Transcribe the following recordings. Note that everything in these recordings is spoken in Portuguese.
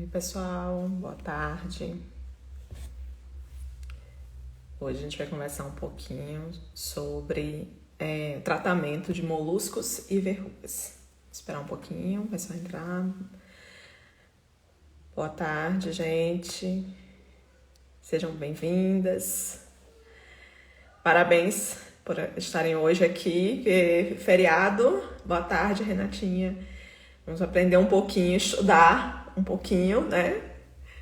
Oi, pessoal, boa tarde. Hoje a gente vai conversar um pouquinho sobre tratamento de moluscos e verrugas. Vou esperar um pouquinho, o pessoal entrar. Boa tarde, gente. Sejam bem-vindas. Parabéns por estarem hoje aqui, feriado. Boa tarde, Renatinha. Vamos aprender um pouquinho, estudar um pouquinho, né?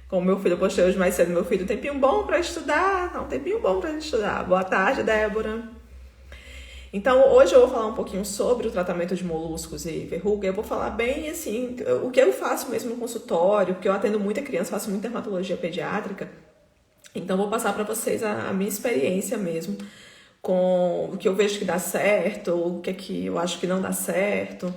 Como meu filho, eu postei hoje mais cedo, meu filho, tempinho bom para estudar? Não, tempinho bom pra gente estudar. Boa tarde, Débora. Então, hoje eu vou falar um pouquinho sobre o tratamento de moluscos e verruga. Eu vou falar bem, assim, o que eu faço mesmo no consultório, porque eu atendo muita criança, faço muita dermatologia pediátrica. Então, vou passar para vocês a minha experiência mesmo, com o que eu vejo que dá certo, o que é que eu acho que não dá certo.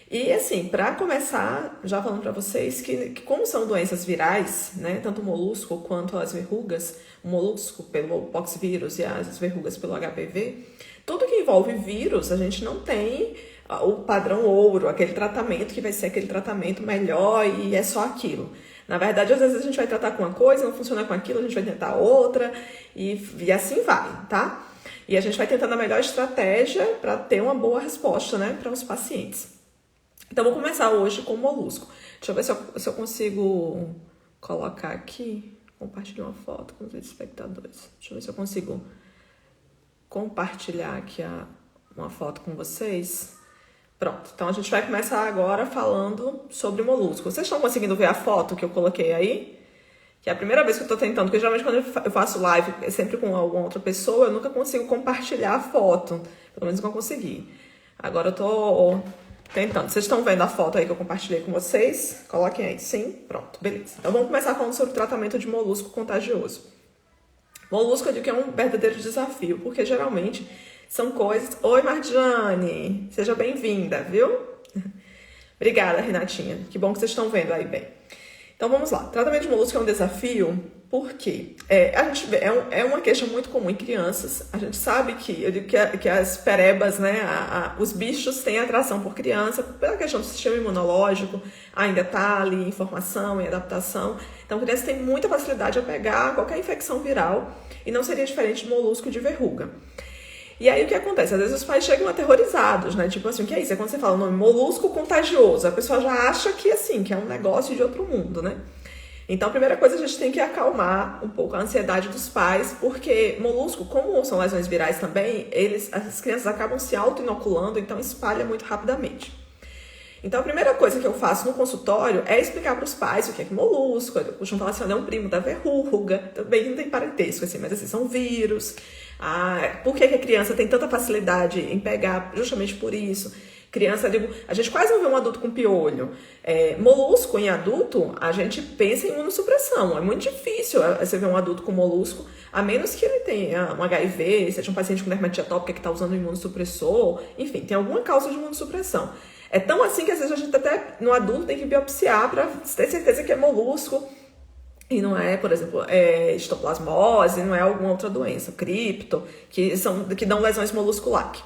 E assim, para começar, já falando para vocês que como são doenças virais, né, tanto o molusco quanto as verrugas, o molusco pelo poxvírus e as verrugas pelo HPV, tudo que envolve vírus, a gente não tem o padrão ouro, aquele tratamento que vai ser aquele tratamento melhor e é só aquilo. Na verdade, às vezes a gente vai tratar com uma coisa, não funciona com aquilo, a gente vai tentar outra e assim vai, tá? E a gente vai tentando a melhor estratégia para ter uma boa resposta, né, para os pacientes. Então, vou começar hoje com o molusco. Deixa eu ver se eu consigo colocar aqui, compartilhar uma foto com os espectadores. Deixa eu ver se eu consigo compartilhar aqui uma foto com vocês. Pronto, então a gente vai começar agora falando sobre molusco. Vocês estão conseguindo ver a foto que eu coloquei aí? Que é a primeira vez que eu tô tentando, porque geralmente quando eu faço live, é sempre com alguma outra pessoa, eu nunca consigo compartilhar a foto. Pelo menos não consegui. Agora eu tô tentando. Vocês estão vendo a foto aí que eu compartilhei com vocês? Coloquem aí. Sim? Pronto. Beleza. Então vamos começar falando sobre o tratamento de molusco contagioso. Molusco eu digo que é um verdadeiro desafio, porque geralmente são coisas... Oi, Marjane! Seja bem-vinda, viu? Obrigada, Renatinha. Que bom que vocês estão vendo aí bem. Então vamos lá. Tratamento de molusco é um desafio porque é uma queixa muito comum em crianças. A gente sabe que as perebas, né, os bichos têm atração por criança, pela questão do sistema imunológico, ainda está ali em formação, em adaptação. Então, a criança tem muita facilidade a pegar qualquer infecção viral e não seria diferente de molusco e de verruga. E aí o que acontece? Às vezes os pais chegam aterrorizados, né? Tipo assim, o que é isso? É quando você fala o nome molusco contagioso, a pessoa já acha que assim, que é um negócio de outro mundo, né? Então a primeira coisa a gente tem que acalmar um pouco a ansiedade dos pais, porque molusco, como são lesões virais também, as crianças acabam se auto-inoculando, então espalha muito rapidamente. Então a primeira coisa que eu faço no consultório é explicar para os pais o que é molusco. Eu costumo falar assim, é um primo da verruga, também não tem parentesco assim, mas assim, são vírus. Por que a criança tem tanta facilidade em pegar? Justamente por isso. Criança, a gente quase não vê um adulto com piolho. Molusco em adulto, a gente pensa em imunossupressão. É muito difícil você ver um adulto com molusco, a menos que ele tenha um HIV, seja um paciente com dermatite atópica que está usando um imunossupressor. Enfim, tem alguma causa de imunossupressão. É tão assim que às vezes a gente até no adulto tem que biopsiar para ter certeza que é molusco. E não é, por exemplo, histoplasmose, não é alguma outra doença, cripto, que dão lesões molusculares.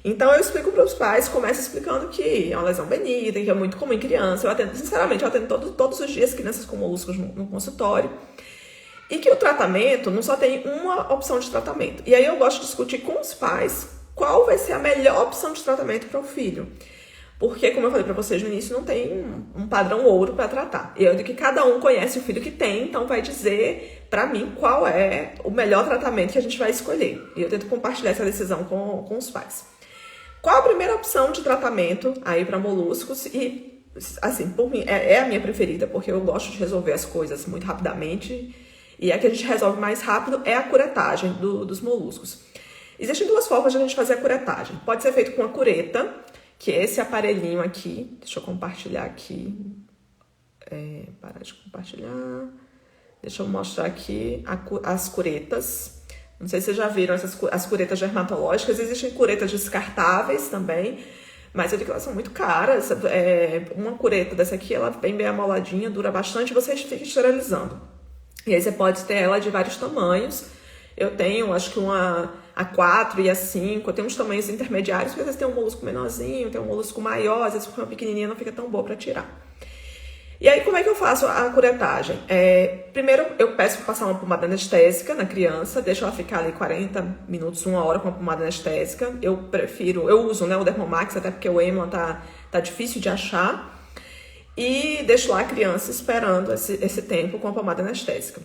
Então eu explico para os pais, começo explicando que é uma lesão benigna, que é muito comum em criança. Eu atendo todos os dias crianças com moluscos no consultório. E que o tratamento não só tem uma opção de tratamento. E aí eu gosto de discutir com os pais qual vai ser a melhor opção de tratamento para o filho. Porque, como eu falei para vocês no início, não tem um padrão ouro para tratar. E eu digo que cada um conhece o filho que tem, então vai dizer para mim qual é o melhor tratamento que a gente vai escolher. E eu tento compartilhar essa decisão com os pais. Qual a primeira opção de tratamento aí para moluscos? E, assim, por mim, é a minha preferida, porque eu gosto de resolver as coisas muito rapidamente. E a que a gente resolve mais rápido é a curetagem dos moluscos. Existem duas formas de a gente fazer a curetagem. Pode ser feito com a cureta, que é esse aparelhinho aqui. Deixa eu compartilhar aqui. Parar de compartilhar. Deixa eu mostrar aqui as curetas. Não sei se vocês já viram as curetas dermatológicas. Existem curetas descartáveis também, mas eu digo que elas são muito caras. Uma cureta dessa aqui, ela vem bem amoladinha, dura bastante, você fica esterilizando. E aí você pode ter ela de vários tamanhos. Eu tenho, acho que uma A4 e A5, eu tenho uns tamanhos intermediários, porque às vezes tem um molusco menorzinho, tem um molusco maior, às vezes porque uma pequenininha não fica tão boa para tirar. E aí, como é que eu faço a curetagem? Primeiro, eu peço para passar uma pomada anestésica na criança, deixo ela ficar ali 40 minutos, 1 hora com a pomada anestésica. Eu uso, né, o Dermomax, até porque o Emlan tá difícil de achar. E deixo lá a criança esperando esse tempo com a pomada anestésica.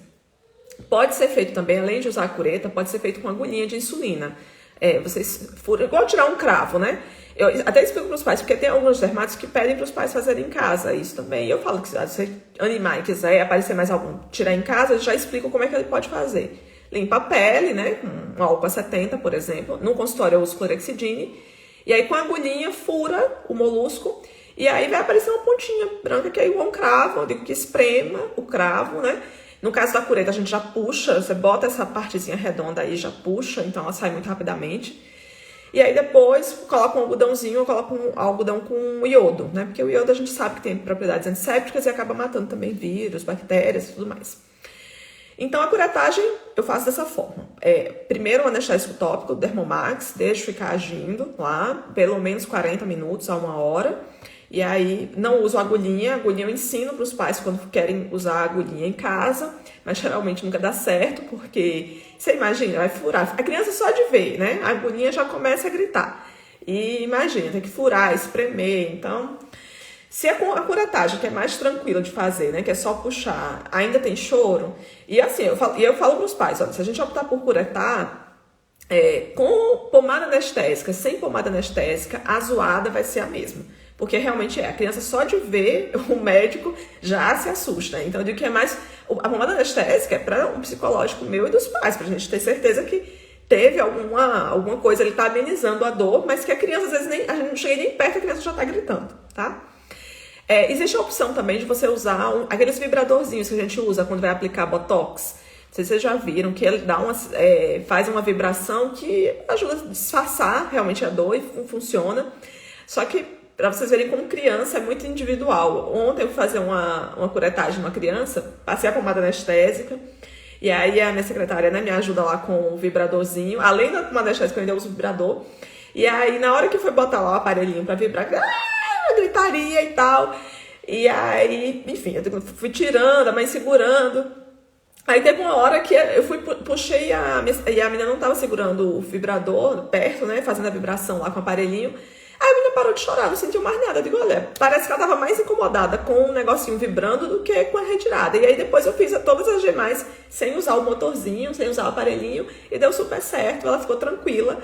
Pode ser feito também, além de usar a cureta, pode ser feito com agulhinha de insulina. Vocês furam, igual tirar um cravo, né? Eu até explico para os pais, porque tem alguns dermatos que pedem para os pais fazerem em casa isso também. E eu falo que se você animar e quiser aparecer mais algum, tirar em casa, eu já explico como é que ele pode fazer. Limpa a pele, né? Com um álcool 70, por exemplo. No consultório eu uso clorexidine. E aí com a agulhinha fura o molusco. E aí vai aparecer uma pontinha branca que é igual um cravo. Eu digo que esprema o cravo, né? No caso da cureta, a gente já puxa, você bota essa partezinha redonda aí, já puxa, então ela sai muito rapidamente. E aí depois coloca um algodãozinho, eu coloco um algodão com iodo, né? Porque o iodo a gente sabe que tem propriedades antissépticas e acaba matando também vírus, bactérias e tudo mais. Então a curetagem eu faço dessa forma. Primeiro o anestésico tópico, Dermomax, deixo ficar agindo lá, pelo menos 40 minutos a 1 hora. E aí, não uso agulhinha eu ensino para os pais quando querem usar a agulhinha em casa, mas geralmente nunca dá certo, porque você imagina, vai furar. A criança só de ver, né? A agulhinha já começa a gritar. E imagina, tem que furar, espremer. Então, se a curetagem, que é mais tranquila de fazer, né? Que é só puxar, ainda tem choro. E assim, eu falo para os pais, olha, se a gente optar por curetar, com pomada anestésica, sem pomada anestésica, a zoada vai ser a mesma. Porque realmente a criança só de ver o médico já se assusta. Então eu digo que é mais, a pomada anestésica é para um psicológico meu e dos pais, pra gente ter certeza que teve alguma coisa, ele tá amenizando a dor, mas que a criança às vezes a gente não chega nem perto, a criança já tá gritando, tá? Existe a opção também de você usar aqueles vibradorzinhos que a gente usa quando vai aplicar Botox. Não sei se vocês já viram, que ele faz uma vibração que ajuda a disfarçar realmente a dor e funciona. Só que para vocês verem como criança é muito individual. Ontem eu fui fazer uma curetagem numa criança, passei a pomada anestésica, e aí a minha secretária, né, me ajuda lá com o vibradorzinho. Além da pomada anestésica, eu ainda uso o vibrador. E aí, na hora que foi botar lá o aparelhinho para vibrar, gritaria e tal. E aí, enfim, eu fui tirando, a mãe segurando. Aí teve uma hora que eu puxei e a menina não estava segurando o vibrador perto, né, fazendo a vibração lá com o aparelhinho. Aí a menina parou de chorar, não sentiu mais nada. Eu digo, olha, parece que ela tava mais incomodada com um negocinho vibrando do que com a retirada. E aí depois eu fiz todas as demais sem usar o motorzinho, sem usar o aparelhinho, e deu super certo, ela ficou tranquila.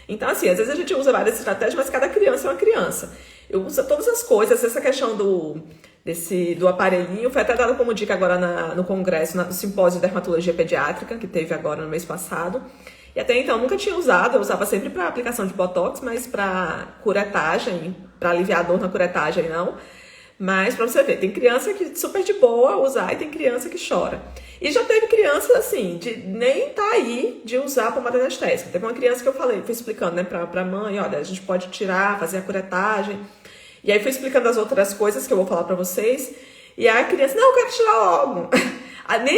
Então, assim, às vezes a gente usa várias estratégias, mas cada criança é uma criança. Eu uso todas as coisas, essa questão do aparelhinho foi até dada como dica agora no congresso, no simpósio de dermatologia pediátrica, que teve agora no mês passado. E até então eu nunca tinha usado, eu usava sempre para aplicação de Botox, mas para curetagem, para aliviar a dor na curetagem não. Mas pra você ver, tem criança que super de boa usar e tem criança que chora. E já teve criança assim, de nem tá aí de usar a pomada anestésica. Teve uma criança que eu fui explicando, né, pra mãe, olha, a gente pode tirar, fazer a curetagem. E aí fui explicando as outras coisas que eu vou falar pra vocês. E aí a criança, não, eu quero tirar logo.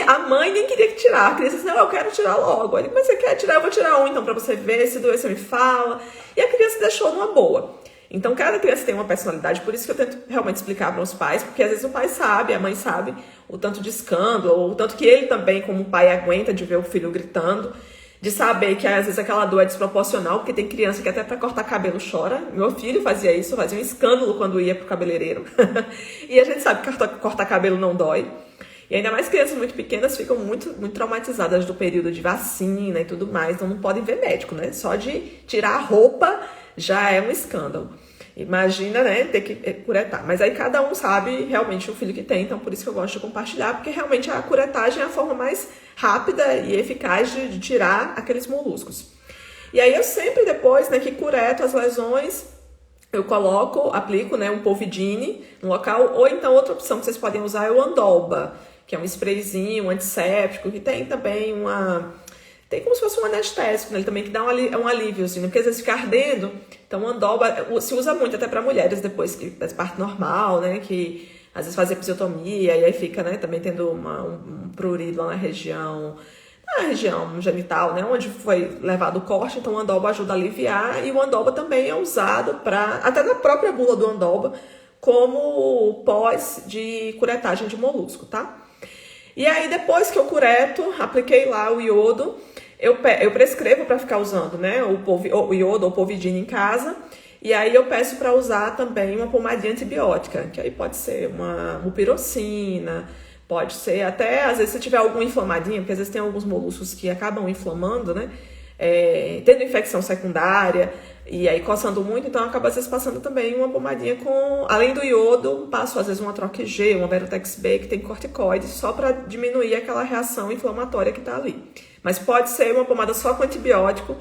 A mãe nem queria que tirar. A criança disse, não, eu quero tirar logo. Eu disse, mas você quer tirar? Eu vou tirar então pra você ver. Se doer, você me fala. E a criança deixou numa boa. Então, cada criança tem uma personalidade. Por isso que eu tento realmente explicar para os pais. Porque às vezes o pai sabe, a mãe sabe o tanto de escândalo. Ou o tanto que ele também, como pai, aguenta de ver o filho gritando. De saber que às vezes aquela dor é desproporcional. Porque tem criança que até pra cortar cabelo chora. Meu filho fazia isso, fazia um escândalo quando ia pro cabeleireiro. E a gente sabe que cortar cabelo não dói. E ainda mais crianças muito pequenas ficam muito, muito traumatizadas do período de vacina e tudo mais. Então não podem ver médico, né? Só de tirar a roupa já é um escândalo. Imagina, né? Ter que curetar. Mas aí cada um sabe realmente o filho que tem. Então por isso que eu gosto de compartilhar. Porque realmente a curetagem é a forma mais rápida e eficaz de tirar aqueles moluscos. E aí eu sempre depois, né, que cureto as lesões, eu aplico, né, um Povidine no local. Ou então outra opção que vocês podem usar é o Andolba, que é um sprayzinho, um antisséptico, que tem também tem como se fosse um anestésico, né? Ele também que dá um alíviozinho, porque às vezes fica ardendo. Então, o Andolba se usa muito até para mulheres depois que faz parte normal, né? Que às vezes faz episiotomia e aí fica, né? Também tendo um prurido lá na região genital, né? Onde foi levado o corte. Então, o Andolba ajuda a aliviar. E o Andolba também é usado até na própria bula do Andolba, como pós de curetagem de molusco, tá? E aí, depois que eu cureto, apliquei lá o iodo, eu prescrevo para ficar usando, né, o iodo ou povidina em casa. E aí eu peço para usar também uma pomadinha antibiótica, que aí pode ser uma mupirocina, pode ser até, às vezes, se tiver alguma inflamadinha, porque às vezes tem alguns moluscos que acabam inflamando, né? Tendo infecção secundária e aí coçando muito, então acaba às vezes passando também uma pomadinha com, além do iodo, passo às vezes uma Troque G, uma Verotex B, que tem corticoides, só para diminuir aquela reação inflamatória que tá ali. Mas pode ser uma pomada só com antibiótico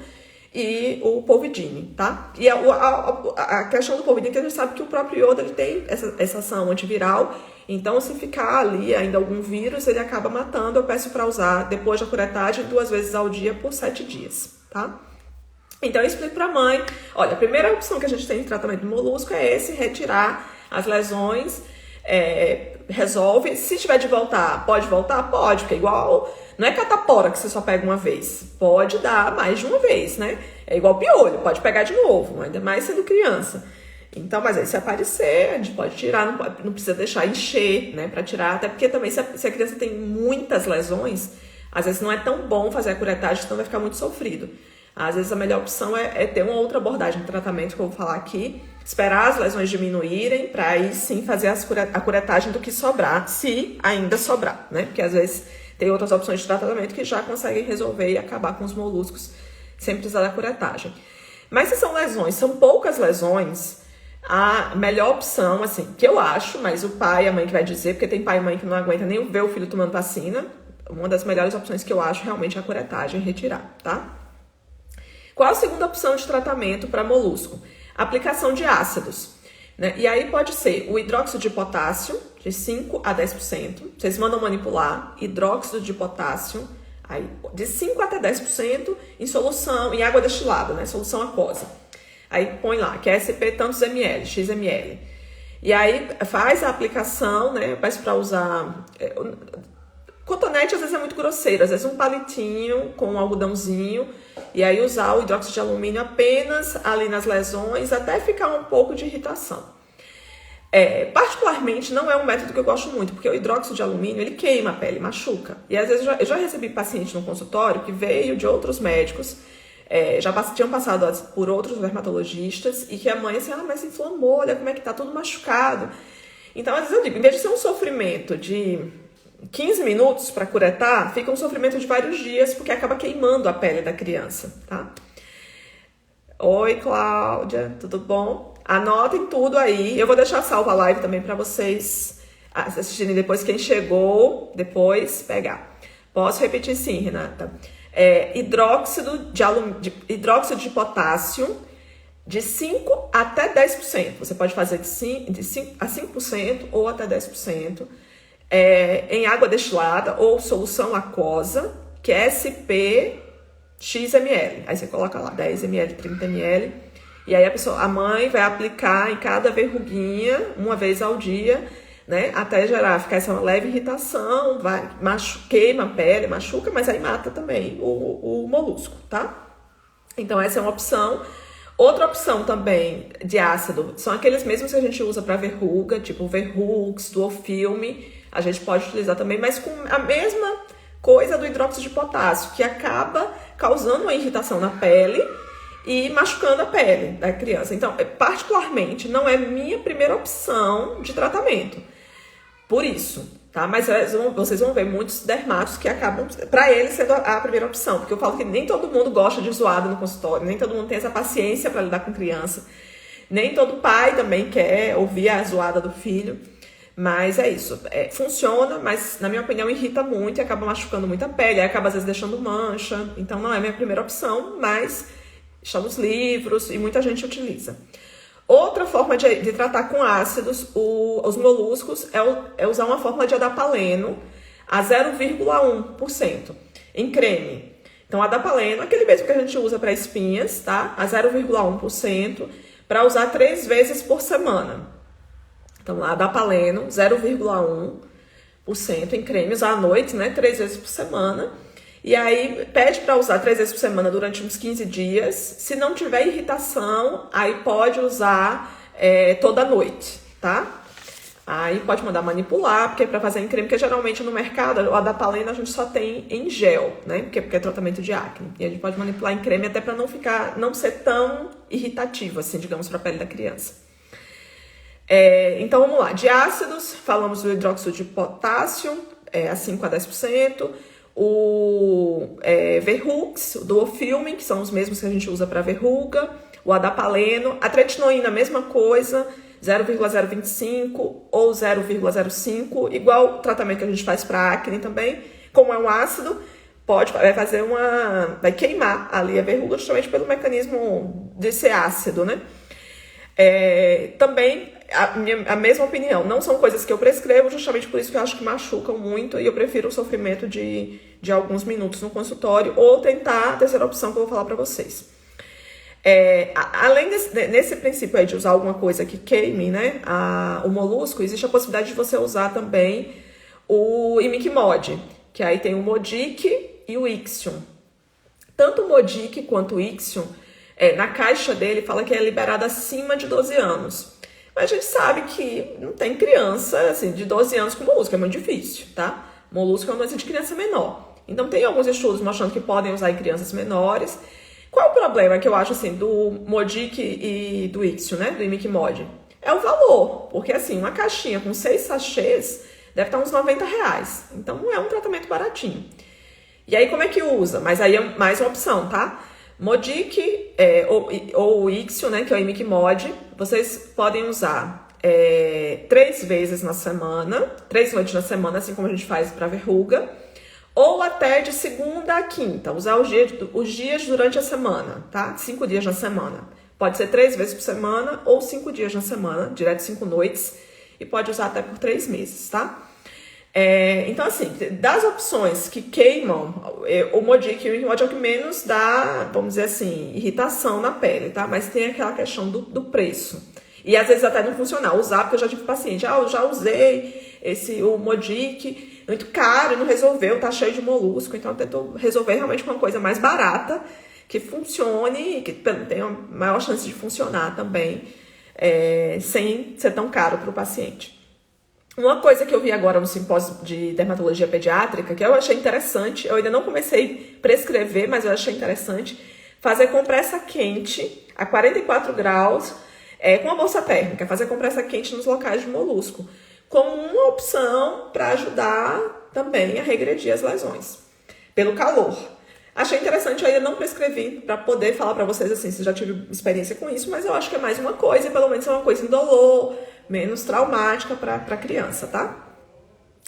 e o povidine, tá? E a questão do povidine é que a gente sabe que o próprio iodo ele tem essa ação antiviral, então se ficar ali ainda algum vírus, ele acaba matando. Eu peço para usar depois da curetagem 2 vezes ao dia por 7 dias, tá? Então eu explico para a mãe, olha, a primeira opção que a gente tem de tratamento de molusco é retirar as lesões, resolve. Se tiver de voltar, pode voltar? Pode, porque igual, não é catapora que você só pega uma vez, pode dar mais de uma vez, né? É igual piolho, pode pegar de novo, ainda mais sendo criança. Então, mas aí se aparecer, a gente pode tirar, não precisa deixar encher, né, para tirar, até porque também se a criança tem muitas lesões, às vezes não é tão bom fazer a curetagem, senão vai ficar muito sofrido. Às vezes a melhor opção é ter uma outra abordagem de tratamento que eu vou falar aqui, esperar as lesões diminuírem para aí sim fazer a curetagem do que sobrar, se ainda sobrar, né? Porque às vezes tem outras opções de tratamento que já conseguem resolver e acabar com os moluscos sem precisar da curetagem. Mas se são lesões, são poucas lesões, a melhor opção, assim, que eu acho, mas o pai e a mãe que vai dizer, porque tem pai e mãe que não aguenta nem ver o filho tomando vacina, uma das melhores opções que eu acho realmente é a curetagem, retirar, tá? Qual a segunda opção de tratamento para molusco? Aplicação de ácidos, né? E aí pode ser o hidróxido de potássio, de 5 a 10%. Vocês mandam manipular hidróxido de potássio, aí, de 5 até 10% em solução, em água destilada, né? Solução aquosa. Aí põe lá, que é SP tantos ml, XML. E aí faz a aplicação, né? Eu peço para usar... Cotonete às vezes é muito grosseiro, às vezes um palitinho com um algodãozinho, e aí usar o hidróxido de alumínio apenas ali nas lesões, até ficar um pouco de irritação. Particularmente não é um método que eu gosto muito, porque o hidróxido de alumínio ele queima a pele, machuca. E às vezes eu já recebi paciente no consultório que veio de outros médicos, tinham passado por outros dermatologistas, e que a mãe assim, mas inflamou, olha como é que tá tudo machucado. Então às vezes eu digo, em vez de ser um sofrimento de 15 minutos para curetar, fica um sofrimento de vários dias, porque acaba queimando a pele da criança, tá? Oi, Cláudia, tudo bom? Anotem tudo aí. Eu vou deixar salva a live também para vocês assistirem depois. Quem chegou, depois pegar. Posso repetir sim, Renata. Hidróxido de potássio de 5 até 10%. Você pode fazer de 5 a 5% ou até 10%. Em água destilada ou solução aquosa, que é SP XML. Aí você coloca lá 10 ml, 30 ml. E aí a mãe vai aplicar em cada verruguinha, uma vez ao dia, né? Até ficar essa leve irritação, queima a pele, machuca, mas aí mata também o molusco, tá? Então essa é uma opção. Outra opção também de ácido são aqueles mesmos que a gente usa para verruga, tipo Verrux, Duofilme. A gente pode utilizar também, mas com a mesma coisa do hidróxido de potássio, que acaba causando uma irritação na pele e machucando a pele da criança. Então, particularmente, não é minha primeira opção de tratamento. Por isso, tá? Mas vocês vão ver muitos dermatos que acabam, para eles, sendo a primeira opção. Porque eu falo que nem todo mundo gosta de zoada no consultório, nem todo mundo tem essa paciência para lidar com criança. Nem todo pai também quer ouvir a zoada do filho. Mas é isso, funciona, mas na minha opinião irrita muito e acaba machucando muito a pele, acaba às vezes deixando mancha, então não é minha primeira opção, mas estão nos livros e muita gente utiliza. Outra forma de tratar com ácidos os moluscos é usar uma fórmula de adapaleno a 0,1% em creme. Então adapaleno, aquele mesmo que a gente usa para espinhas, tá? A 0,1% para usar 3 vezes por semana. Então, lá, adapaleno, 0,1% em creme, usar à noite, né? 3 vezes por semana. E aí, pede para usar 3 vezes por semana durante uns 15 dias. Se não tiver irritação, aí pode usar toda noite, tá? Aí pode mandar manipular, porque é pra fazer em creme, porque geralmente no mercado, o adapaleno a gente só tem em gel, né? Porque é tratamento de acne. E a gente pode manipular em creme até pra não ser tão irritativo, assim, digamos, pra pele da criança. Então vamos lá, de ácidos, falamos do hidróxido de potássio, a 5 a 10%, o Verrux, o Duofilme, que são os mesmos que a gente usa para verruga, o adapaleno, a tretinoína, mesma coisa, 0,025 ou 0,05, igual o tratamento que a gente faz para acne também, como é um ácido, vai queimar ali a verruga justamente pelo mecanismo de ser ácido, né? Também a mesma opinião, não são coisas que eu prescrevo, justamente por isso que eu acho que machucam muito e eu prefiro o sofrimento de alguns minutos no consultório ou tentar a terceira opção que eu vou falar para vocês. Além nesse princípio aí de usar alguma coisa que queime, né, o molusco, existe a possibilidade de você usar também o Imiquimod, que aí tem o Modic e o Ixion. Tanto o Modic quanto o Ixion, na caixa dele fala que é liberado acima de 12 anos. Mas a gente sabe que não tem criança assim, de 12 anos com molusco, é muito difícil, tá? Molusco é uma doença de criança menor. Então tem alguns estudos mostrando que podem usar em crianças menores. Qual é o problema que eu acho assim do Modic e do Ixion, né? Do Imiquimod? É o valor, porque assim, uma caixinha com 6 sachês deve estar uns R$90. Então não é um tratamento baratinho. E aí como é que usa? Mas aí é mais uma opção, tá? Modic ou Ixion, né, que é o Imiquimod, vocês podem usar 3 vezes na semana, 3 noites na semana, assim como a gente faz para verruga, ou até de segunda a quinta, usar os dias durante a semana, tá? 5 dias na semana. Pode ser 3 vezes por semana ou 5 dias na semana, direto 5 noites, e pode usar até por 3 meses, tá? Então, assim, das opções que queimam, o Modic e o Imiquimod é o que menos dá, vamos dizer assim, irritação na pele, tá? Mas tem aquela questão do preço. E às vezes até não funciona. Usar, porque eu já tive paciente, eu já usei o Modic, muito caro, não resolveu, tá cheio de molusco, então eu tento resolver realmente com uma coisa mais barata, que funcione e que tenha uma maior chance de funcionar também, sem ser tão caro para o paciente. Uma coisa que eu vi agora no simpósio de dermatologia pediátrica, que eu achei interessante, eu ainda não comecei a prescrever, mas eu achei interessante, fazer compressa quente a 44 graus com uma bolsa térmica, fazer compressa quente nos locais de molusco, como uma opção para ajudar também a regredir as lesões, pelo calor. Achei interessante, eu ainda não prescrevi para poder falar para vocês assim, se já tive experiência com isso, mas eu acho que é mais uma coisa, e pelo menos é uma coisa indolor, menos traumática para a criança, tá?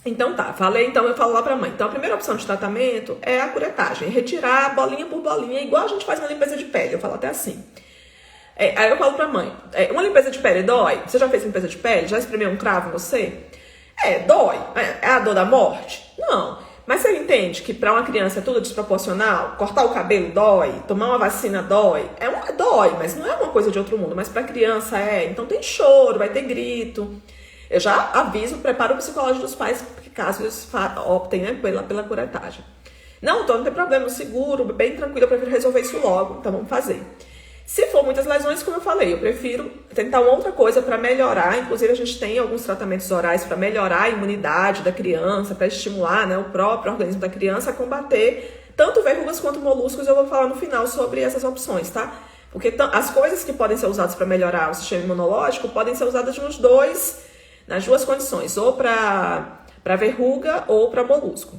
Então tá, então eu falo lá pra mãe. Então a primeira opção de tratamento é a curetagem, retirar bolinha por bolinha, igual a gente faz na limpeza de pele, eu falo até assim. Aí eu falo pra mãe, uma limpeza de pele dói? Você já fez limpeza de pele? Já espremeu um cravo em você? Dói. É a dor da morte? Não. Mas você entende que para uma criança é tudo desproporcional? Cortar o cabelo dói, tomar uma vacina dói. Dói, mas não é uma coisa de outro mundo. Mas para criança então tem choro, vai ter grito. Eu já aviso, preparo o psicológico dos pais, caso eles optem, né, pela curetagem. Não tem problema, seguro, bem tranquilo, eu prefiro resolver isso logo, então vamos fazer. Se for muitas lesões, como eu falei, eu prefiro tentar uma outra coisa para melhorar. Inclusive, a gente tem alguns tratamentos orais para melhorar a imunidade da criança, para estimular, né, o próprio organismo da criança a combater tanto verrugas quanto moluscos. Eu vou falar no final sobre essas opções, tá? Porque as coisas que podem ser usadas para melhorar o sistema imunológico podem ser usadas nas duas condições, ou para verruga ou para molusco.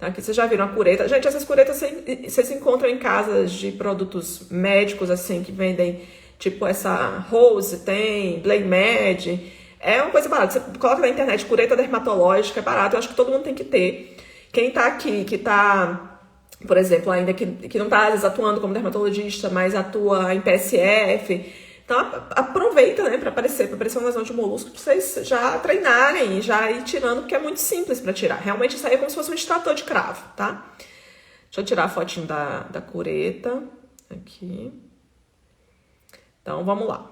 Aqui vocês já viram a cureta. Gente, essas curetas vocês encontram em casas de produtos médicos, assim, que vendem, tipo essa Rose, tem, Blaymed. É uma coisa barata. Você coloca na internet, cureta dermatológica, é barato. Eu acho que todo mundo tem que ter. Quem tá aqui, que tá, por exemplo, ainda que não tá às vezes atuando como dermatologista, mas atua em PSF... Então, aproveita, né, para aparecer uma lesão de molusco, para vocês já treinarem, já ir tirando, porque é muito simples para tirar. Realmente, isso aí é como se fosse um extrator de cravo, tá? Deixa eu tirar a fotinho da cureta. Aqui. Então, vamos lá.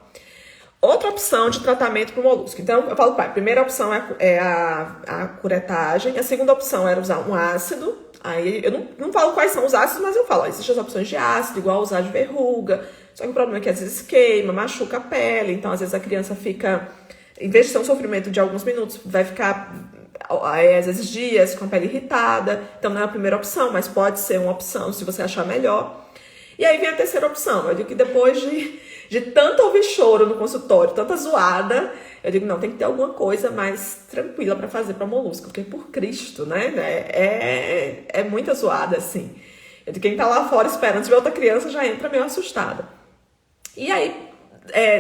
Outra opção de tratamento para o molusco. Então, eu falo, pai, a primeira opção é a curetagem. A segunda opção era usar um ácido. Aí, eu não falo quais são os ácidos, mas eu falo, existem as opções de ácido, igual usar de verruga. Só que o problema é que às vezes queima, machuca a pele, então às vezes a criança fica Em vez de ser um sofrimento de alguns minutos, vai ficar, às vezes, dias com a pele irritada. Então, não é a primeira opção, mas pode ser uma opção se você achar melhor. E aí vem a terceira opção. Eu digo que depois de tanto ouvir choro no consultório, tanta zoada, eu digo, não, tem que ter alguma coisa mais tranquila para fazer para molusco, porque por Cristo, né? É muita zoada, assim. Eu digo, quem tá lá fora esperando, se ver outra criança, já entra meio assustada. E aí,